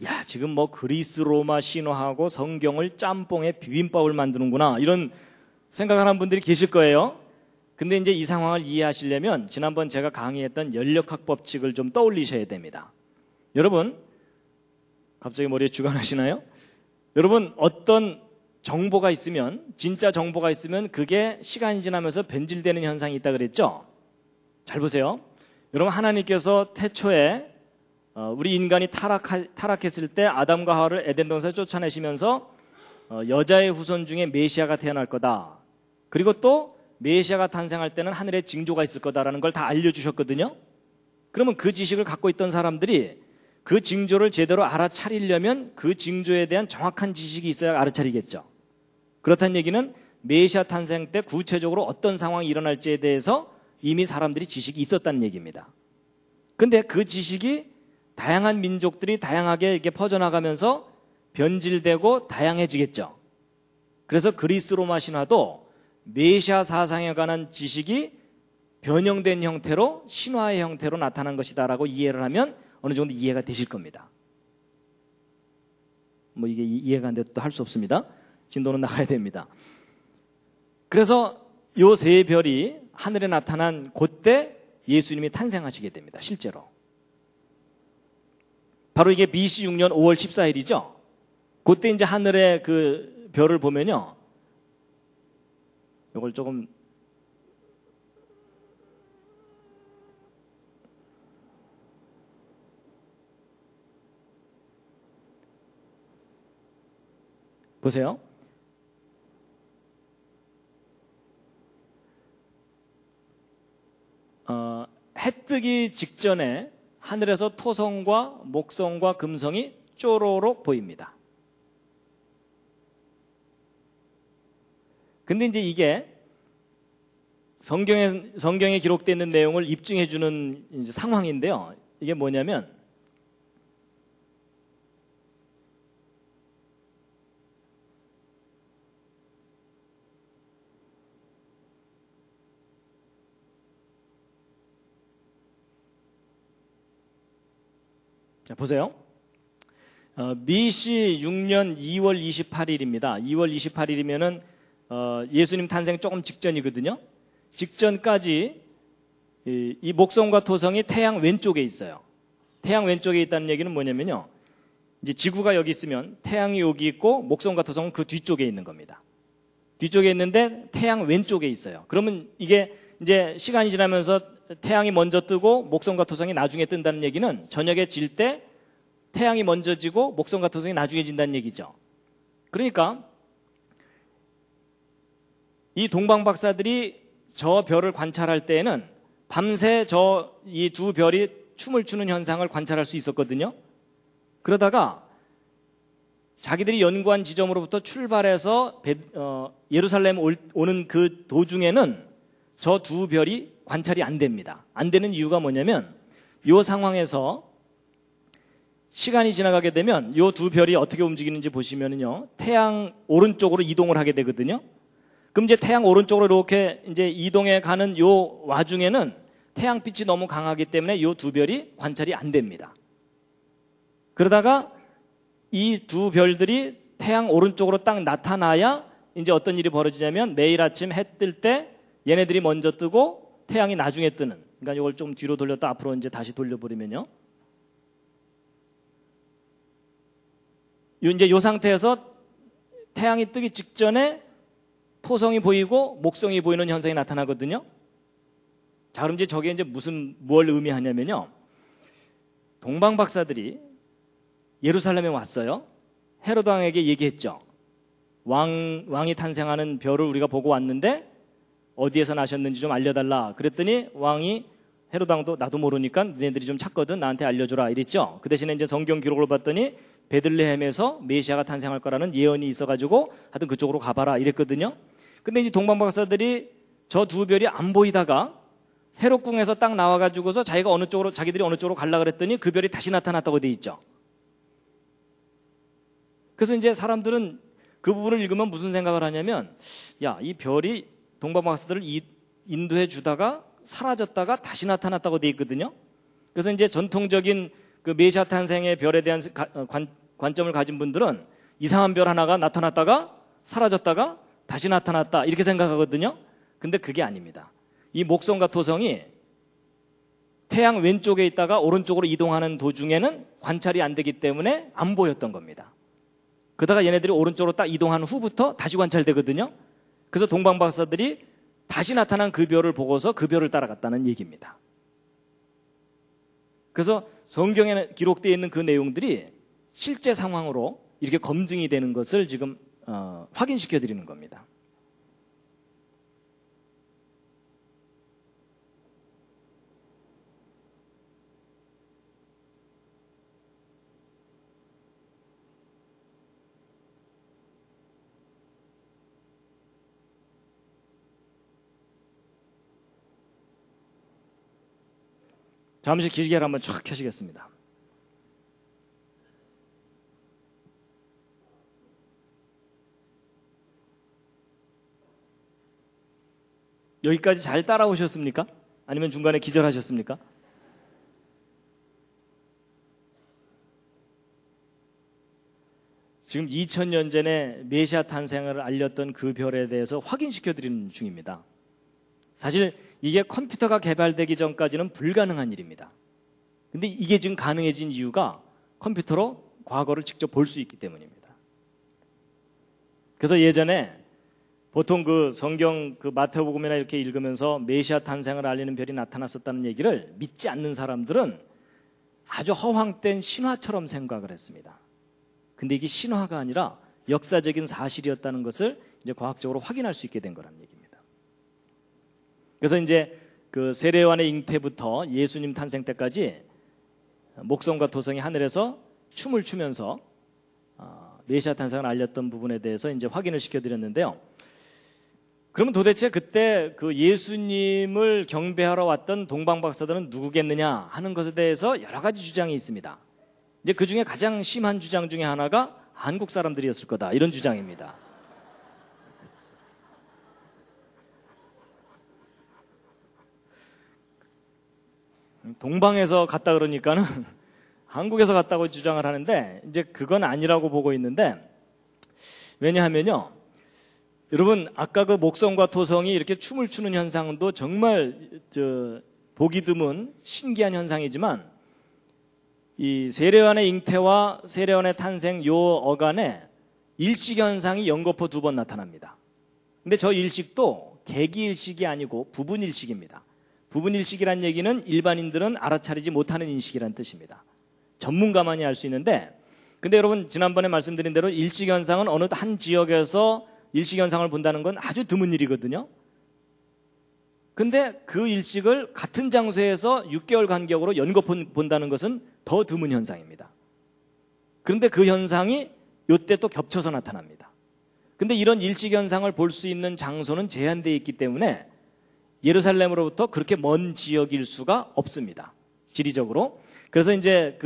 야, 지금 뭐 그리스 로마 신화하고 성경을 짬뽕에 비빔밥을 만드는구나, 이런 생각하는 분들이 계실 거예요. 근데 이제 이 상황을 이해하시려면 지난번 제가 강의했던 연력학 법칙을 좀 떠올리셔야 됩니다. 여러분, 갑자기 머리에 주관하시나요? 여러분, 어떤 정보가 있으면, 진짜 정보가 있으면 그게 시간이 지나면서 변질되는 현상이 있다 그랬죠? 잘 보세요. 여러분, 하나님께서 태초에 우리 인간이 타락했을 때 아담과 하와를 에덴 동산에 쫓아내시면서 여자의 후손 중에 메시아가 태어날 거다, 그리고 또 메시아가 탄생할 때는 하늘에 징조가 있을 거다라는 걸 다 알려주셨거든요. 그러면 그 지식을 갖고 있던 사람들이 그 징조를 제대로 알아차리려면 그 징조에 대한 정확한 지식이 있어야 알아차리겠죠. 그렇다는 얘기는 메시아 탄생 때 구체적으로 어떤 상황이 일어날지에 대해서 이미 사람들이 지식이 있었다는 얘기입니다. 근데 그 지식이 다양한 민족들이 다양하게 이렇게 퍼져나가면서 변질되고 다양해지겠죠. 그래서 그리스 로마 신화도 메시아 사상에 관한 지식이 변형된 형태로, 신화의 형태로 나타난 것이다라고 이해를 하면 어느 정도 이해가 되실 겁니다. 뭐 이게 이해가 안 돼도 또 할 수 없습니다. 진도는 나가야 됩니다. 그래서 요 세 별이 하늘에 나타난 그때 예수님이 탄생하시게 됩니다. 실제로. 바로 이게 BC 6년 5월 14일이죠. 그때 이제 하늘의 그 별을 보면요, 이걸 조금 보세요. 해 뜨기 직전에 하늘에서 토성과 목성과 금성이 쪼로록 보입니다. 근데 이제 이게 성경에 기록되어 있는 내용을 입증해 주는 이제 상황인데요. 이게 뭐냐면, 자, 보세요. BC 6년 2월 28일입니다. 2월 28일이면은 예수님 탄생 조금 직전이거든요. 직전까지 이 목성과 토성이 태양 왼쪽에 있어요. 태양 왼쪽에 있다는 얘기는 뭐냐면요, 이제 지구가 여기 있으면 태양이 여기 있고 목성과 토성은 그 뒤쪽에 있는 겁니다. 뒤쪽에 있는데 태양 왼쪽에 있어요. 그러면 이게 이제 시간이 지나면서 태양이 먼저 뜨고 목성과 토성이 나중에 뜬다는 얘기는 저녁에 질 때 태양이 먼저 지고 목성과 토성이 나중에 진다는 얘기죠. 그러니까 이 동방 박사들이 저 별을 관찰할 때에는 밤새 이 두 별이 춤을 추는 현상을 관찰할 수 있었거든요. 그러다가 자기들이 연구한 지점으로부터 출발해서 예루살렘 오는 그 도중에는 저 두 별이 관찰이 안 됩니다. 안 되는 이유가 뭐냐면, 이 상황에서 시간이 지나가게 되면 이 두 별이 어떻게 움직이는지 보시면요, 태양 오른쪽으로 이동을 하게 되거든요. 그럼 이제 태양 오른쪽으로 이렇게 이제 이동해 가는 요 와중에는 태양빛이 너무 강하기 때문에 이 두 별이 관찰이 안 됩니다. 그러다가 이 두 별들이 태양 오른쪽으로 딱 나타나야 이제 어떤 일이 벌어지냐면, 매일 아침 해 뜰 때 얘네들이 먼저 뜨고 태양이 나중에 뜨는, 그러니까 이걸 좀 뒤로 돌렸다 앞으로 이제 다시 돌려버리면요, 이제 요 상태에서 태양이 뜨기 직전에 토성이 보이고 목성이 보이는 현상이 나타나거든요. 자, 그럼 이제 저게 이제 뭘 의미하냐면요, 동방 박사들이 예루살렘에 왔어요. 헤로드 왕에게 얘기했죠. 왕이 탄생하는 별을 우리가 보고 왔는데 어디에서 나셨는지 좀 알려달라. 그랬더니 왕이, 헤로드 왕도 나도 모르니까 너네들이 좀 찾거든, 나한테 알려줘라 이랬죠. 그 대신에 이제 성경 기록을 봤더니 베들레헴에서 메시아가 탄생할 거라는 예언이 있어가지고 하여튼 그쪽으로 가봐라 이랬거든요. 근데 이제 동방 박사들이 저 두 별이 안 보이다가 헤롯궁에서 딱 나와가지고서 자기들이 어느 쪽으로 가려고 그랬더니 그 별이 다시 나타났다고 돼 있죠. 그래서 이제 사람들은 그 부분을 읽으면 무슨 생각을 하냐면, 야, 이 별이 동방 박사들을 인도해 주다가 사라졌다가 다시 나타났다고 돼 있거든요. 그래서 이제 전통적인 그 메시아 탄생의 별에 대한 관점을 가진 분들은 이상한 별 하나가 나타났다가 사라졌다가 다시 나타났다 이렇게 생각하거든요. 근데 그게 아닙니다. 이 목성과 토성이 태양 왼쪽에 있다가 오른쪽으로 이동하는 도중에는 관찰이 안 되기 때문에 안 보였던 겁니다. 그러다가 얘네들이 오른쪽으로 딱 이동한 후부터 다시 관찰되거든요. 그래서 동방박사들이 다시 나타난 그 별을 보고서 그 별을 따라갔다는 얘기입니다. 그래서 성경에 기록되어 있는 그 내용들이 실제 상황으로 이렇게 검증이 되는 것을 지금 확인시켜 드리는 겁니다. 잠시 기지개를 한번 쫙 켜시겠습니다. 여기까지 잘 따라오셨습니까? 아니면 중간에 기절하셨습니까? 지금 2000년 전에 메시아 탄생을 알렸던 그 별에 대해서 확인시켜 드리는 중입니다. 사실 이게 컴퓨터가 개발되기 전까지는 불가능한 일입니다. 근데 이게 지금 가능해진 이유가 컴퓨터로 과거를 직접 볼 수 있기 때문입니다. 그래서 예전에 보통 그 성경 그 마태복음이나 이렇게 읽으면서 메시아 탄생을 알리는 별이 나타났었다는 얘기를 믿지 않는 사람들은 아주 허황된 신화처럼 생각을 했습니다. 근데 이게 신화가 아니라 역사적인 사실이었다는 것을 이제 과학적으로 확인할 수 있게 된 거라는 얘기입니다. 그래서 이제 그 세례요한의 잉태부터 예수님 탄생 때까지 목성과 토성이 하늘에서 춤을 추면서 메시아 탄생을 알렸던 부분에 대해서 이제 확인을 시켜드렸는데요. 그러면 도대체 그때 그 예수님을 경배하러 왔던 동방박사들은 누구겠느냐 하는 것에 대해서 여러 가지 주장이 있습니다. 이제 그 중에 가장 심한 주장 중에 하나가 한국 사람들이었을 거다 이런 주장입니다. 동방에서 갔다 그러니까는 한국에서 갔다고 주장을 하는데 이제 그건 아니라고 보고 있는데, 왜냐하면요, 여러분 아까 그 목성과 토성이 이렇게 춤을 추는 현상도 정말 보기 드문 신기한 현상이지만 이 세례요한의 잉태와 세례요한의 탄생 요 어간에 일식 현상이 연거푸 2번 나타납니다. 근데 저 일식도 개기일식이 아니고 부분일식입니다. 부분일식이란 얘기는 일반인들은 알아차리지 못하는 인식이라는 뜻입니다. 전문가만이 알 수 있는데, 근데 여러분 지난번에 말씀드린 대로 일식현상은 어느 한 지역에서 일식현상을 본다는 건 아주 드문 일이거든요. 근데 그 일식을 같은 장소에서 6개월 간격으로 연거 본다는 것은 더 드문 현상입니다. 그런데 그 현상이 이때 또 겹쳐서 나타납니다. 근데 이런 일식현상을 볼 수 있는 장소는 제한되어 있기 때문에 예루살렘으로부터 그렇게 먼 지역일 수가 없습니다. 지리적으로. 그래서 이제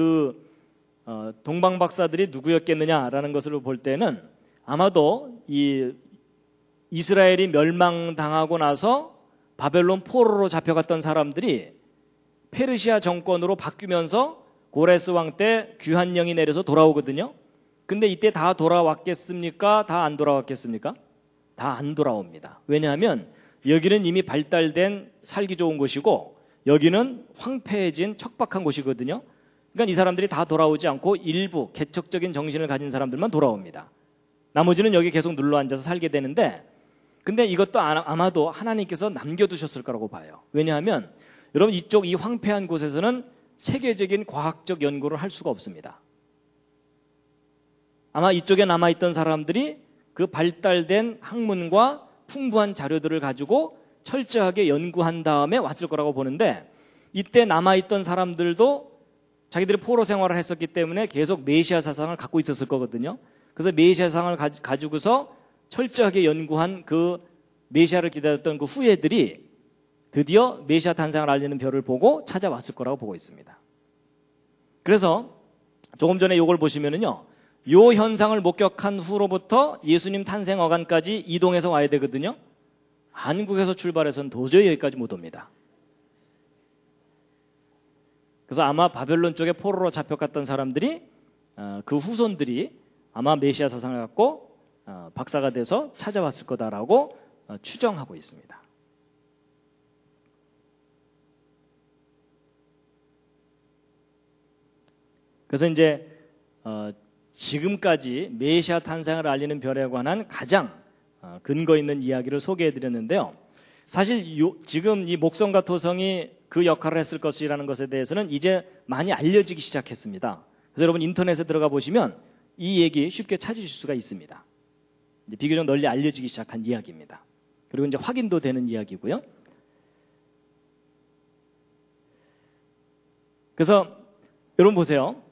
동방 박사들이 누구였겠느냐라는 것을 볼 때는 아마도 이 이스라엘이 멸망당하고 나서 바벨론 포로로 잡혀갔던 사람들이 페르시아 정권으로 바뀌면서 고레스 왕 때 귀환령이 내려서 돌아오거든요. 근데 이때 다 돌아왔겠습니까? 다 안 돌아왔겠습니까? 다 안 돌아옵니다. 왜냐하면 여기는 이미 발달된 살기 좋은 곳이고 여기는 황폐해진 척박한 곳이거든요. 그러니까 이 사람들이 다 돌아오지 않고 일부 개척적인 정신을 가진 사람들만 돌아옵니다. 나머지는 여기 계속 눌러 앉아서 살게 되는데, 근데 이것도 아마도 하나님께서 남겨두셨을 거라고 봐요. 왜냐하면 여러분 이쪽 이 황폐한 곳에서는 체계적인 과학적 연구를 할 수가 없습니다. 아마 이쪽에 남아있던 사람들이 그 발달된 학문과 풍부한 자료들을 가지고 철저하게 연구한 다음에 왔을 거라고 보는데, 이때 남아있던 사람들도 자기들이 포로 생활을 했었기 때문에 계속 메시아 사상을 갖고 있었을 거거든요. 그래서 메시아 사상을 가지고서 철저하게 연구한 그 메시아를 기다렸던 그 후예들이 드디어 메시아 탄생을 알리는 별을 보고 찾아왔을 거라고 보고 있습니다. 그래서 조금 전에 이걸 보시면은요, 요 현상을 목격한 후로부터 예수님 탄생 어간까지 이동해서 와야 되거든요. 한국에서 출발해서는 도저히 여기까지 못 옵니다. 그래서 아마 바벨론 쪽에 포로로 잡혀갔던 사람들이 그 후손들이 아마 메시아 사상을 갖고 박사가 돼서 찾아왔을 거다라고 추정하고 있습니다. 그래서 이제 지금까지 메시아 탄생을 알리는 별에 관한 가장 근거 있는 이야기를 소개해 드렸는데요. 사실 지금 이 목성과 토성이 그 역할을 했을 것이라는 것에 대해서는 이제 많이 알려지기 시작했습니다. 그래서 여러분 인터넷에 들어가 보시면 이 얘기 쉽게 찾으실 수가 있습니다. 이제 비교적 널리 알려지기 시작한 이야기입니다. 그리고 이제 확인도 되는 이야기고요. 그래서 여러분 보세요.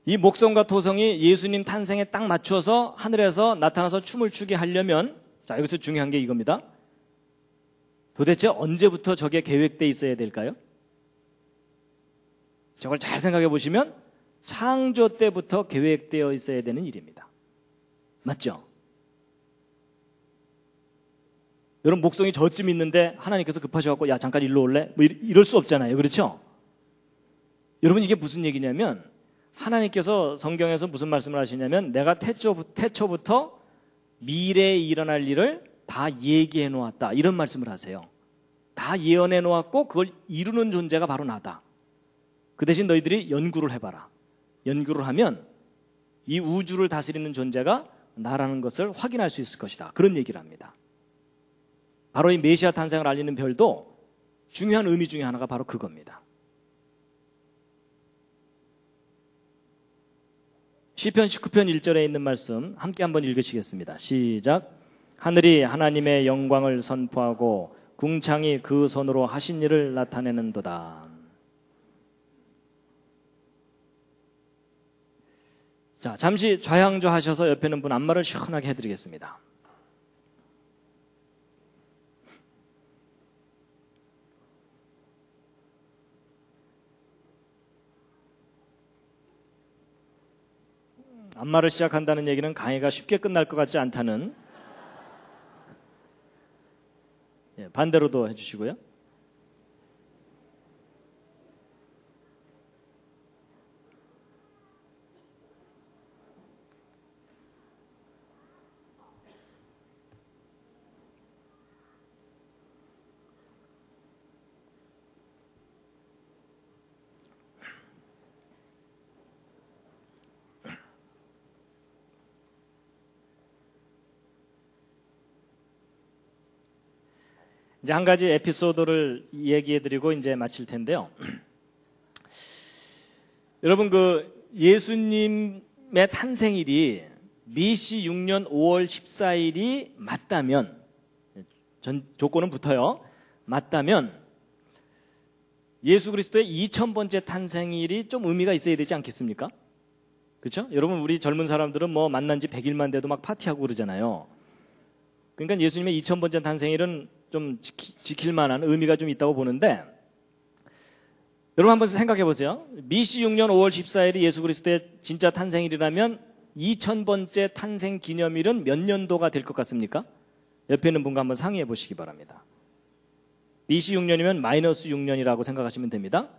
이 목성과 토성이 예수님 탄생에 딱 맞춰서 하늘에서 나타나서 춤을 추게 하려면, 자, 여기서 중요한 게 이겁니다. 도대체 언제부터 저게 계획되어 있어야 될까요? 저걸 잘 생각해 보시면 창조 때부터 계획되어 있어야 되는 일입니다. 맞죠? 여러분 목성이 저쯤 있는데 하나님께서 급하셔갖고 야 잠깐 일로 올래? 뭐 이럴 수 없잖아요. 그렇죠? 여러분 이게 무슨 얘기냐면 하나님께서 성경에서 무슨 말씀을 하시냐면 내가 태초부터 미래에 일어날 일을 다 얘기해 놓았다 이런 말씀을 하세요. 다 예언해 놓았고 그걸 이루는 존재가 바로 나다. 그 대신 너희들이 연구를 해봐라. 연구를 하면 이 우주를 다스리는 존재가 나라는 것을 확인할 수 있을 것이다. 그런 얘기를 합니다. 바로 이 메시아 탄생을 알리는 별도 중요한 의미 중에 하나가 바로 그겁니다. 시편 19편 1절에 있는 말씀 함께 한번 읽으시겠습니다. 시작. 하늘이 하나님의 영광을 선포하고 궁창이 그 손으로 하신 일을 나타내는도다. 자, 잠시 좌양좌 하셔서 옆에 있는 분 안마를 시원하게 해드리겠습니다. 안마를 시작한다는 얘기는 강의가 쉽게 끝날 것 같지 않다는, 반대로도 해주시고요. 이제 한 가지 에피소드를 얘기해드리고 이제 마칠 텐데요. 여러분 그 예수님의 탄생일이 BC 6년 5월 14일이 맞다면, 조건은 붙어요. 맞다면 예수 그리스도의 2000번째 탄생일이 좀 의미가 있어야 되지 않겠습니까? 그렇죠? 여러분 우리 젊은 사람들은 뭐 만난 지 100일만 돼도 막 파티하고 그러잖아요. 그러니까 예수님의 2000번째 탄생일은 좀 지킬 만한 의미가 좀 있다고 보는데, 여러분 한번 생각해 보세요. BC 6년 5월 14일이 예수 그리스도의 진짜 탄생일이라면 2000번째 탄생 기념일은 몇 년도가 될 것 같습니까? 옆에 있는 분과 한번 상의해 보시기 바랍니다. BC 6년이면 마이너스 6년이라고 생각하시면 됩니다.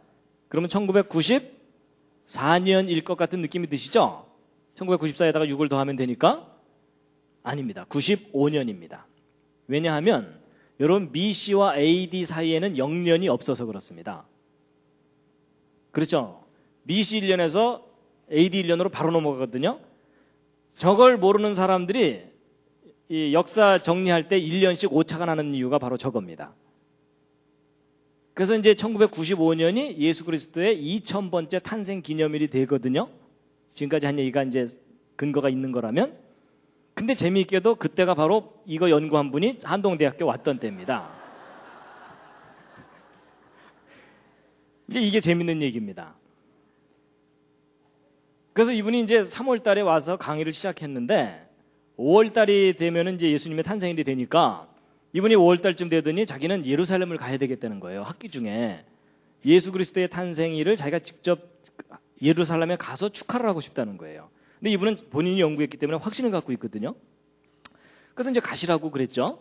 그러면 1994년일 것 같은 느낌이 드시죠? 1994에다가 6을 더하면 되니까? 아닙니다. 95년입니다. 왜냐하면 여러분 BC와 AD 사이에는 0년이 없어서 그렇습니다. 그렇죠? BC 1년에서 AD 1년으로 바로 넘어가거든요. 저걸 모르는 사람들이 이 역사 정리할 때 1년씩 오차가 나는 이유가 바로 저겁니다. 그래서 이제 1995년이 예수 그리스도의 2000번째 탄생 기념일이 되거든요. 지금까지 한 얘기가 이제 근거가 있는 거라면. 근데 재미있게도 그때가 바로 이거 연구한 분이 한동대학교 왔던 때입니다. 이게 재밌는 얘기입니다. 그래서 이분이 이제 3월 달에 와서 강의를 시작했는데 5월 달이 되면 이제 예수님의 탄생일이 되니까 이분이 5월 달쯤 되더니 자기는 예루살렘을 가야 되겠다는 거예요. 학기 중에 예수 그리스도의 탄생일을 자기가 직접 예루살렘에 가서 축하를 하고 싶다는 거예요. 근데 이분은 본인이 연구했기 때문에 확신을 갖고 있거든요. 그래서 이제 가시라고 그랬죠.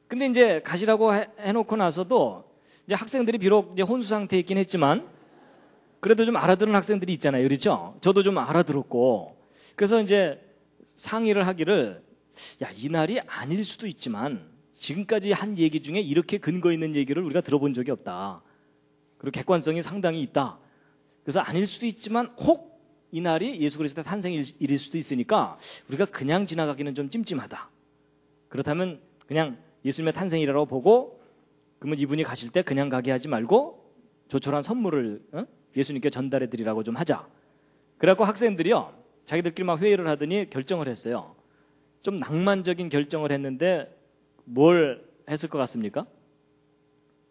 근데 이제 가시라고 해놓고 나서도 이제 학생들이 비록 이제 혼수 상태에 있긴 했지만 그래도 좀 알아들은 학생들이 있잖아요. 그렇죠? 저도 좀 알아들었고. 그래서 이제 상의를 하기를 야, 이 날이 아닐 수도 있지만 지금까지 한 얘기 중에 이렇게 근거 있는 얘기를 우리가 들어본 적이 없다. 그리고 객관성이 상당히 있다. 그래서 아닐 수도 있지만 혹 이 날이 예수 그리스도의 탄생일일 수도 있으니까 우리가 그냥 지나가기는 좀 찜찜하다. 그렇다면 그냥 예수님의 탄생이라고 보고 그러면 이분이 가실 때 그냥 가게 하지 말고 조촐한 선물을 예수님께 전달해 드리라고 좀 하자. 그래갖고 학생들이요 자기들끼리 막 회의를 하더니 결정을 했어요. 좀 낭만적인 결정을 했는데 뭘 했을 것 같습니까?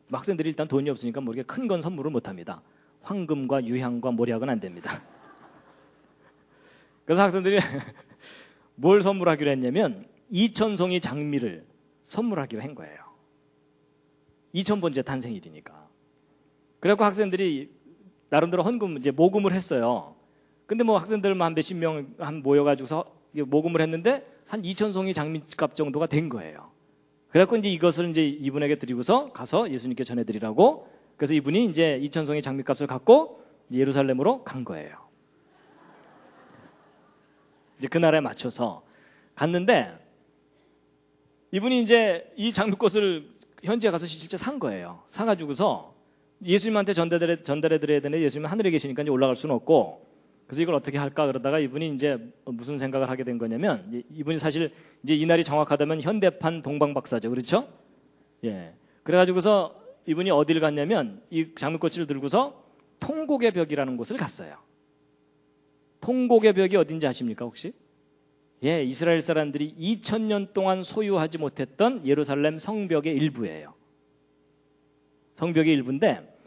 학생들이 일단 돈이 없으니까 뭐 이렇게 큰 건 선물을 못합니다. 황금과 유향과 모략은 안 됩니다. 그래서 학생들이 뭘 선물하기로 했냐면 2000송이 장미를 선물하기로 한 거예요. 2000번째 탄생일이니까. 그래갖고 학생들이 나름대로 헌금 이제 모금을 했어요. 근데 뭐 학생들만 한 몇십 명 한 모여가지고서 모금을 했는데 한 2000송이 장미값 정도가 된 거예요. 그래갖고 이제 이것을 이제 이분에게 드리고서 가서 예수님께 전해드리라고. 그래서 이분이 이제 2000송이 장미값을 갖고 예루살렘으로 간 거예요. 이제 그 날에 맞춰서 갔는데 이분이 이제 이 장미꽃을 현지에 가서 실제 산 거예요. 사가지고서 예수님한테 전달해드려야 되는데 예수님은 하늘에 계시니까 이제 올라갈 수는 없고 그래서 이걸 어떻게 할까 그러다가 이분이 이제 무슨 생각을 하게 된 거냐면 이분이 사실 이제 이 날이 정확하다면 현대판 동방박사죠. 그렇죠? 예. 그래가지고서 이분이 어디를 갔냐면 이 장미꽃을 들고서 통곡의 벽이라는 곳을 갔어요. 통곡의 벽이 어딘지 아십니까 혹시? 예, 이스라엘 사람들이 2000년 동안 소유하지 못했던 예루살렘 성벽의 일부예요. 성벽의 일부인데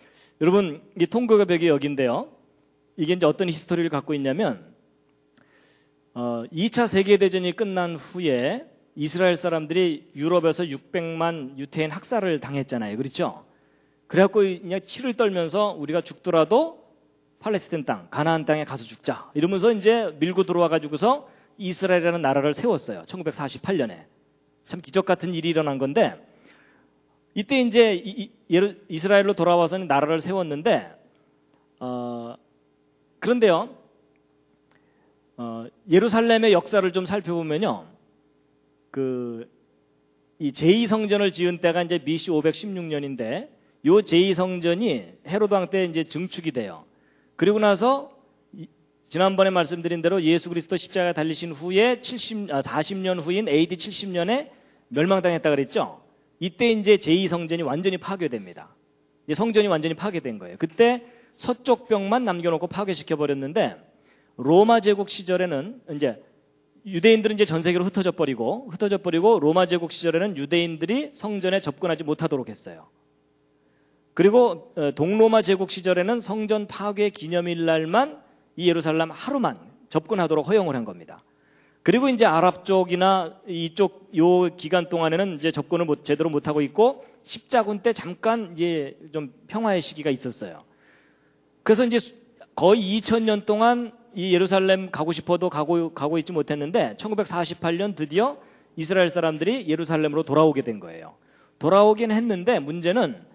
여러분 이 통곡의 벽이 여기인데요. 이게 이제 어떤 히스토리를 갖고 있냐면 2차 세계대전이 끝난 후에 이스라엘 사람들이 유럽에서 600만 유태인 학살을 당했잖아요. 그렇죠? 그래갖고 그냥 치를 떨면서 우리가 죽더라도 팔레스타인 땅, 가나안 땅에 가서 죽자. 이러면서 이제 밀고 들어와 가지고서 이스라엘이라는 나라를 세웠어요. 1948년에. 참 기적 같은 일이 일어난 건데 이때 이제 이스라엘로 돌아와서 나라를 세웠는데 그런데요. 예루살렘의 역사를 좀 살펴보면요. 이 제2성전을 지은 때가 이제 BC 516년인데 요 제2성전이 헤로드 왕 때 이제 증축이 돼요. 그리고 나서 지난번에 말씀드린 대로 예수 그리스도 십자가에 달리신 후에 40년 후인 AD 70년에 멸망당했다 그랬죠. 이때 이제 제2성전이 완전히 파괴됩니다. 이제 성전이 완전히 파괴된 거예요. 그때 서쪽 벽만 남겨놓고 파괴시켜 버렸는데 로마 제국 시절에는 이제 유대인들은 이제 전 세계로 흩어져 버리고 로마 제국 시절에는 유대인들이 성전에 접근하지 못하도록 했어요. 그리고 동로마 제국 시절에는 성전 파괴 기념일 날만 이 예루살렘 하루만 접근하도록 허용을 한 겁니다. 그리고 이제 아랍 쪽이나 이쪽 요 기간 동안에는 이제 접근을 제대로 못 하고 있고 십자군 때 잠깐 이제 좀 평화의 시기가 있었어요. 그래서 이제 거의 2000년 동안 이 예루살렘 가고 싶어도 가고 있지 못했는데 1948년 드디어 이스라엘 사람들이 예루살렘으로 돌아오게 된 거예요. 돌아오긴 했는데 문제는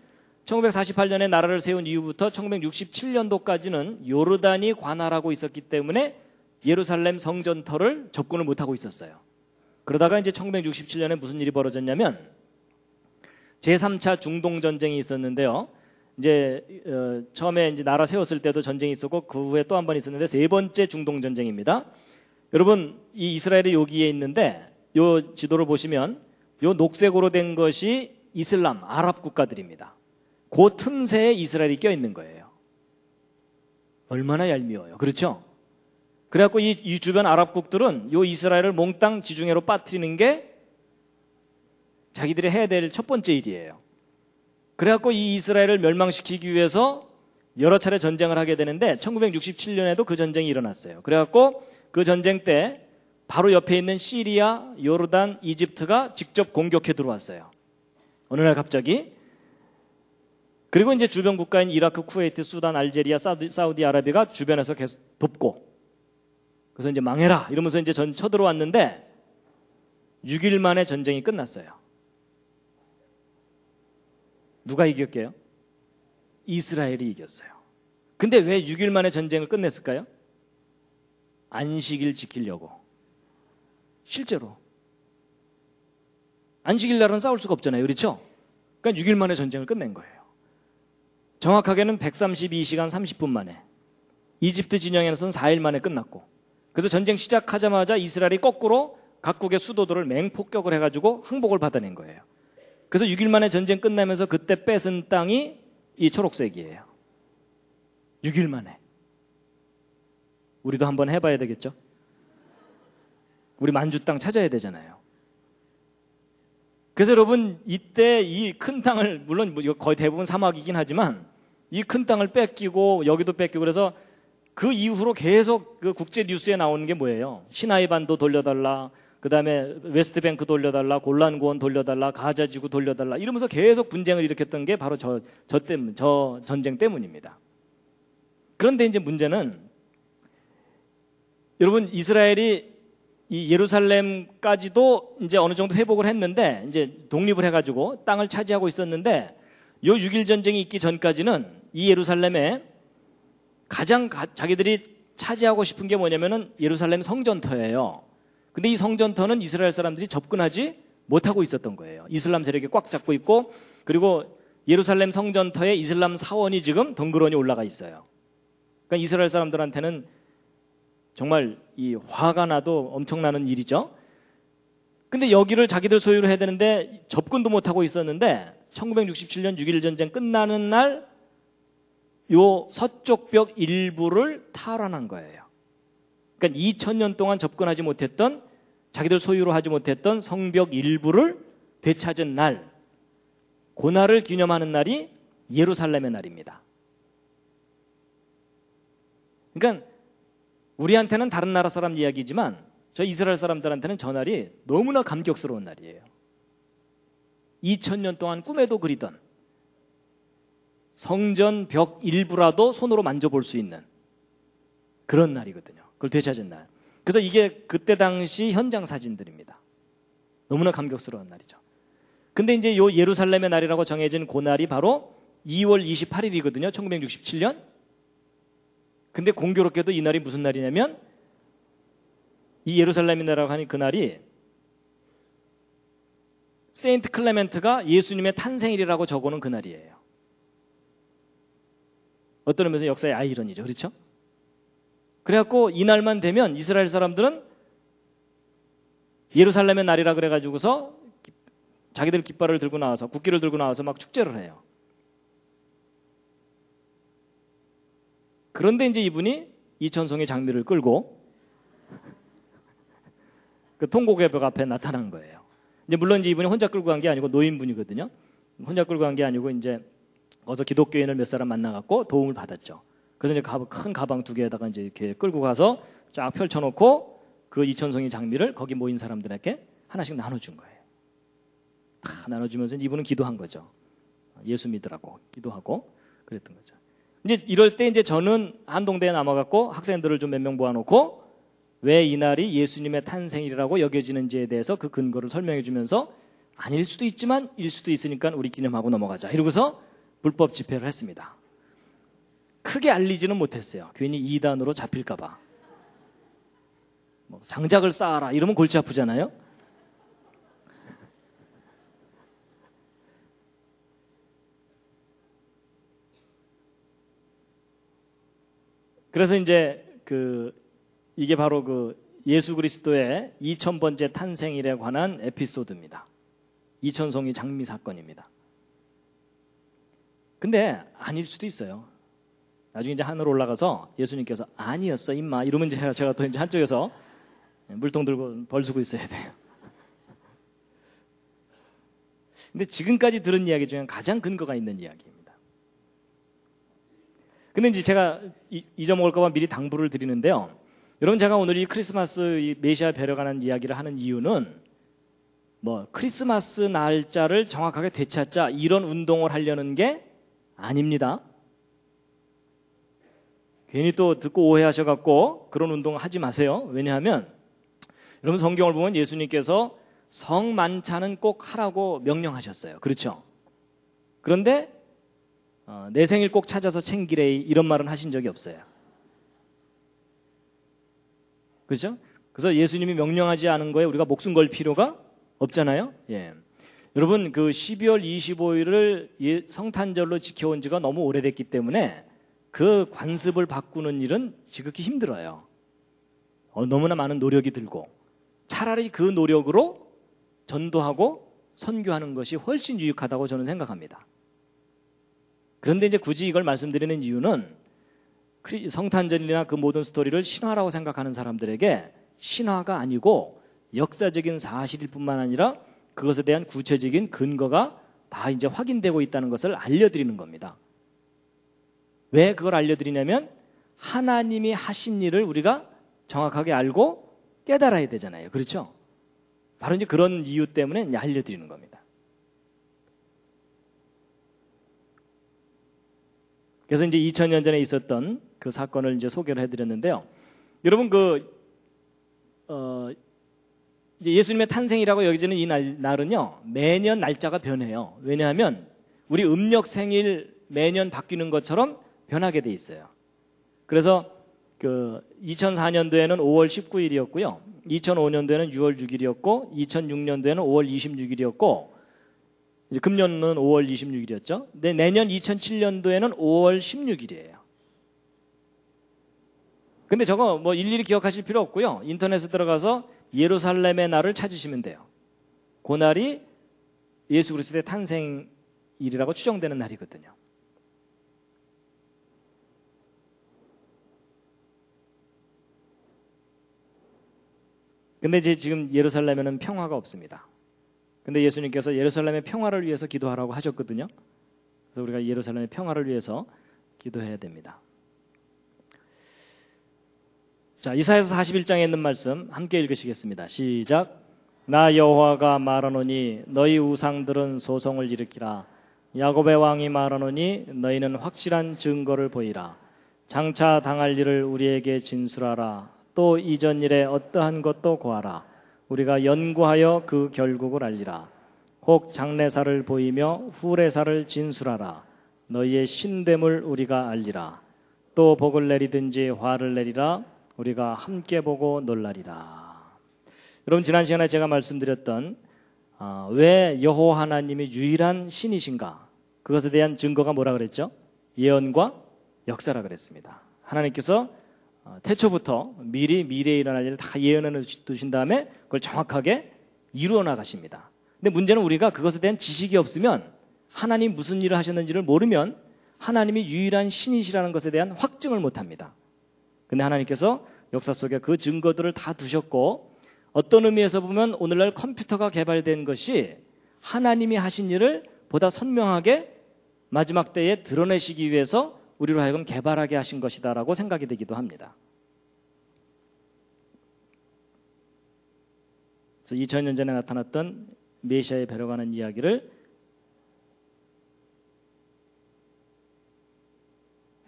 1948년에 나라를 세운 이후부터 1967년도까지는 요르단이 관할하고 있었기 때문에 예루살렘 성전터를 접근을 못하고 있었어요. 그러다가 이제 1967년에 무슨 일이 벌어졌냐면 제3차 중동전쟁이 있었는데요. 이제 처음에 이제 나라 세웠을 때도 전쟁이 있었고 그 후에 또 한 번 있었는데 세 번째 중동전쟁입니다. 여러분 이 이스라엘이 여기에 있는데 요 지도를 보시면 요 녹색으로 된 것이 이슬람 아랍 국가들입니다. 그 틈새에 이스라엘이 껴있는 거예요. 얼마나 얄미워요. 그렇죠? 그래갖고 이 주변 아랍국들은 요 이스라엘을 몽땅 지중해로 빠뜨리는 게 자기들이 해야 될 첫 번째 일이에요. 그래갖고 이 이스라엘을 멸망시키기 위해서 여러 차례 전쟁을 하게 되는데 1967년에도 그 전쟁이 일어났어요. 그래갖고 그 전쟁 때 바로 옆에 있는 시리아, 요르단, 이집트가 직접 공격해 들어왔어요. 어느 날 갑자기. 그리고 이제 주변 국가인 이라크, 쿠웨이트, 수단, 알제리아, 사우디아라비아가 주변에서 계속 돕고 그래서 이제 망해라 이러면서 이제 쳐들어왔는데 6일 만에 전쟁이 끝났어요. 누가 이겼게요? 이스라엘이 이겼어요. 근데 왜 6일 만에 전쟁을 끝냈을까요? 안식일 지키려고. 실제로. 안식일 날은 싸울 수가 없잖아요. 그렇죠? 그러니까 6일 만에 전쟁을 끝낸 거예요. 정확하게는 132시간 30분 만에. 이집트 진영에서는 4일 만에 끝났고. 그래서 전쟁 시작하자마자 이스라엘이 거꾸로 각국의 수도들을 맹폭격을 해가지고 항복을 받아낸 거예요. 그래서 6일 만에 전쟁 끝나면서 그때 뺏은 땅이 이 초록색이에요. 6일 만에. 우리도 한번 해봐야 되겠죠? 우리 만주 땅 찾아야 되잖아요. 그래서 여러분, 이때 이 큰 땅을, 물론 거의 대부분 사막이긴 하지만 이 큰 땅을 뺏기고 여기도 뺏기고 그래서 그 이후로 계속 그 국제 뉴스에 나오는 게 뭐예요? 시나이 반도 돌려달라, 그 다음에 웨스트뱅크 돌려달라, 골란 고원 돌려달라, 가자 지구 돌려달라 이러면서 계속 분쟁을 일으켰던 게 바로 저 전쟁 때문입니다. 그런데 이제 문제는 여러분, 이스라엘이 이 예루살렘까지도 이제 어느 정도 회복을 했는데 이제 독립을 해가지고 땅을 차지하고 있었는데 요 6일 전쟁이 있기 전까지는 이 예루살렘에 가장 자기들이 차지하고 싶은 게 뭐냐면은 예루살렘 성전터예요. 근데 이 성전터는 이스라엘 사람들이 접근하지 못하고 있었던 거예요. 이슬람 세력이 꽉 잡고 있고, 그리고 예루살렘 성전터에 이슬람 사원이 지금 덩그러니 올라가 있어요. 그러니까 이스라엘 사람들한테는 정말 이 화가 나도 엄청나는 일이죠. 근데 여기를 자기들 소유로 해야 되는데 접근도 못하고 있었는데 1967년 6.1 전쟁 끝나는 날 요 서쪽 벽 일부를 탈환한 거예요. 그러니까 2000년 동안 접근하지 못했던, 자기들 소유로 하지 못했던 성벽 일부를 되찾은 날, 그날을 기념하는 날이 예루살렘의 날입니다. 그러니까 우리한테는 다른 나라 사람 이야기지만 저 이스라엘 사람들한테는 저 날이 너무나 감격스러운 날이에요. 2000년 동안 꿈에도 그리던 성전 벽 일부라도 손으로 만져볼 수 있는 그런 날이거든요. 그걸 되찾은 날. 그래서 이게 그때 당시 현장 사진들입니다. 너무나 감격스러운 날이죠. 근데 이제 요 예루살렘의 날이라고 정해진 그 날이 바로 2월 28일이거든요. 1967년. 근데 공교롭게도 이 날이 무슨 날이냐면 이 예루살렘의 날이라고 하는 그 날이 세인트 클레멘트가 예수님의 탄생일이라고 적어놓은 그 날이에요. 어떤 의미에서 역사의 아이러니죠. 그렇죠? 그래갖고 이 날만 되면 이스라엘 사람들은 예루살렘의 날이라 그래가지고서 자기들 깃발을 들고 나와서, 국기를 들고 나와서 막 축제를 해요. 그런데 이제 이분이 이천송의 장미를 끌고 그 통곡의 벽 앞에 나타난 거예요. 이제 물론 이제 이분이 혼자 끌고 간 게 아니고 노인분이거든요. 혼자 끌고 간 게 아니고 이제 거기서 기독교인을 몇 사람 만나갖고 도움을 받았죠. 그래서 이제 큰 가방 2개에다가 이제 이렇게 끌고 가서 쫙 펼쳐놓고 그 이천송이 장미를 거기 모인 사람들에게 하나씩 나눠준 거예요. 다 나눠주면서 이분은 기도한 거죠. 예수 믿으라고 기도하고 그랬던 거죠. 이제 이럴 때 이제 저는 한동대에 남아갖고 학생들을 좀 몇 명 모아놓고 왜 이 날이 예수님의 탄생일이라고 여겨지는지에 대해서 그 근거를 설명해 주면서 아닐 수도 있지만 일 수도 있으니까 우리 기념하고 넘어가자. 이러고서 불법 집회를 했습니다. 크게 알리지는 못했어요. 괜히 이단으로 잡힐까봐. 뭐 장작을 쌓아라 이러면 골치 아프잖아요. 그래서 이제 이게 바로 그 예수 그리스도의 2000번째 탄생일에 관한 에피소드입니다. 이천송이 장미 사건입니다. 근데 아닐 수도 있어요. 나중에 이제 하늘 올라가서 예수님께서 아니었어 임마 이러면 제가 또 이제 한쪽에서 물통 들고 벌수고 있어야 돼요. 근데 지금까지 들은 이야기 중에 가장 근거가 있는 이야기입니다. 근데 이제 제가 잊어먹을까봐 미리 당부를 드리는데요. 여러분, 제가 오늘 이 크리스마스 이 메시아 뵈러 가는 이야기를 하는 이유는 뭐 크리스마스 날짜를 정확하게 되찾자 이런 운동을 하려는 게 아닙니다. 괜히 또 듣고 오해하셔갖고 그런 운동 하지 마세요. 왜냐하면 여러분, 성경을 보면 예수님께서 성만찬은 꼭 하라고 명령하셨어요. 그렇죠? 그런데 내 생일 꼭 찾아서 챙기래 이런 말은 하신 적이 없어요. 그렇죠? 그래서 예수님이 명령하지 않은 거에 우리가 목숨 걸 필요가 없잖아요. 예. 여러분 그 12월 25일을 성탄절로 지켜온 지가 너무 오래됐기 때문에 그 관습을 바꾸는 일은 지극히 힘들어요. 너무나 많은 노력이 들고 차라리 그 노력으로 전도하고 선교하는 것이 훨씬 유익하다고 저는 생각합니다. 그런데 이제 굳이 이걸 말씀드리는 이유는 성탄절이나 그 모든 스토리를 신화라고 생각하는 사람들에게 신화가 아니고 역사적인 사실일 뿐만 아니라 그것에 대한 구체적인 근거가 다 이제 확인되고 있다는 것을 알려드리는 겁니다. 왜 그걸 알려드리냐면 하나님이 하신 일을 우리가 정확하게 알고 깨달아야 되잖아요. 그렇죠? 바로 이제 그런 이유 때문에 이제 알려드리는 겁니다. 그래서 이제 2000년 전에 있었던 그 사건을 이제 소개를 해드렸는데요. 여러분 이제 예수님의 탄생이라고 여겨지는 이 날은요 매년 날짜가 변해요. 왜냐하면 우리 음력 생일 매년 바뀌는 것처럼 변하게 돼 있어요. 그래서 그 2004년도에는 5월 19일이었고요. 2005년도에는 6월 6일이었고 2006년도에는 5월 26일이었고 이제 금년은 5월 26일이었죠. 근데 내년 2007년도에는 5월 16일이에요. 근데 저거 뭐 일일이 기억하실 필요 없고요. 인터넷에 들어가서 예루살렘의 날을 찾으시면 돼요. 그 날이 예수 그리스도의 탄생일이라고 추정되는 날이거든요. 근데 이제 지금 예루살렘에는 평화가 없습니다. 근데 예수님께서 예루살렘의 평화를 위해서 기도하라고 하셨거든요. 그래서 우리가 예루살렘의 평화를 위해서 기도해야 됩니다. 자, 이사야서 41장에 있는 말씀 함께 읽으시겠습니다. 시작. 나 여호와가 말하노니 너희 우상들은 소송을 일으키라. 야곱의 왕이 말하노니 너희는 확실한 증거를 보이라. 장차 당할 일을 우리에게 진술하라. 또 이전 일에 어떠한 것도 고하라. 우리가 연구하여 그 결국을 알리라. 혹 장래사를 보이며 후래사를 진술하라. 너희의 신됨을 우리가 알리라. 또 복을 내리든지 화를 내리라. 우리가 함께 보고 놀라리라. 여러분 지난 시간에 제가 말씀드렸던 왜 여호와 하나님이 유일한 신이신가? 그것에 대한 증거가 뭐라 그랬죠? 예언과 역사라 그랬습니다. 하나님께서 태초부터 미리 미래에 일어날 일을 다 예언해 두신 다음에 그걸 정확하게 이루어 나가십니다. 근데 문제는 우리가 그것에 대한 지식이 없으면 하나님 무슨 일을 하셨는지를 모르면 하나님이 유일한 신이시라는 것에 대한 확증을 못합니다. 근데 하나님께서 역사 속에 그 증거들을 다 두셨고 어떤 의미에서 보면 오늘날 컴퓨터가 개발된 것이 하나님이 하신 일을 보다 선명하게 마지막 때에 드러내시기 위해서 우리로 하여금 개발하게 하신 것이다라고 생각이 되기도 합니다. 그래서 2000년 전에 나타났던 메시아의 배려가는 이야기를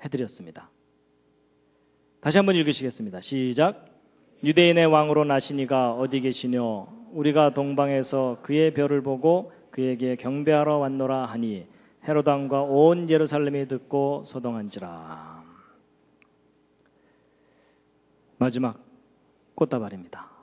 해드렸습니다. 다시 한번 읽으시겠습니다. 시작. 유대인의 왕으로 나시니가 어디 계시뇨? 우리가 동방에서 그의 별을 보고 그에게 경배하러 왔노라 하니 헤롯 왕과 온 예루살렘이 듣고 소동한지라. 마지막 꽃다발입니다.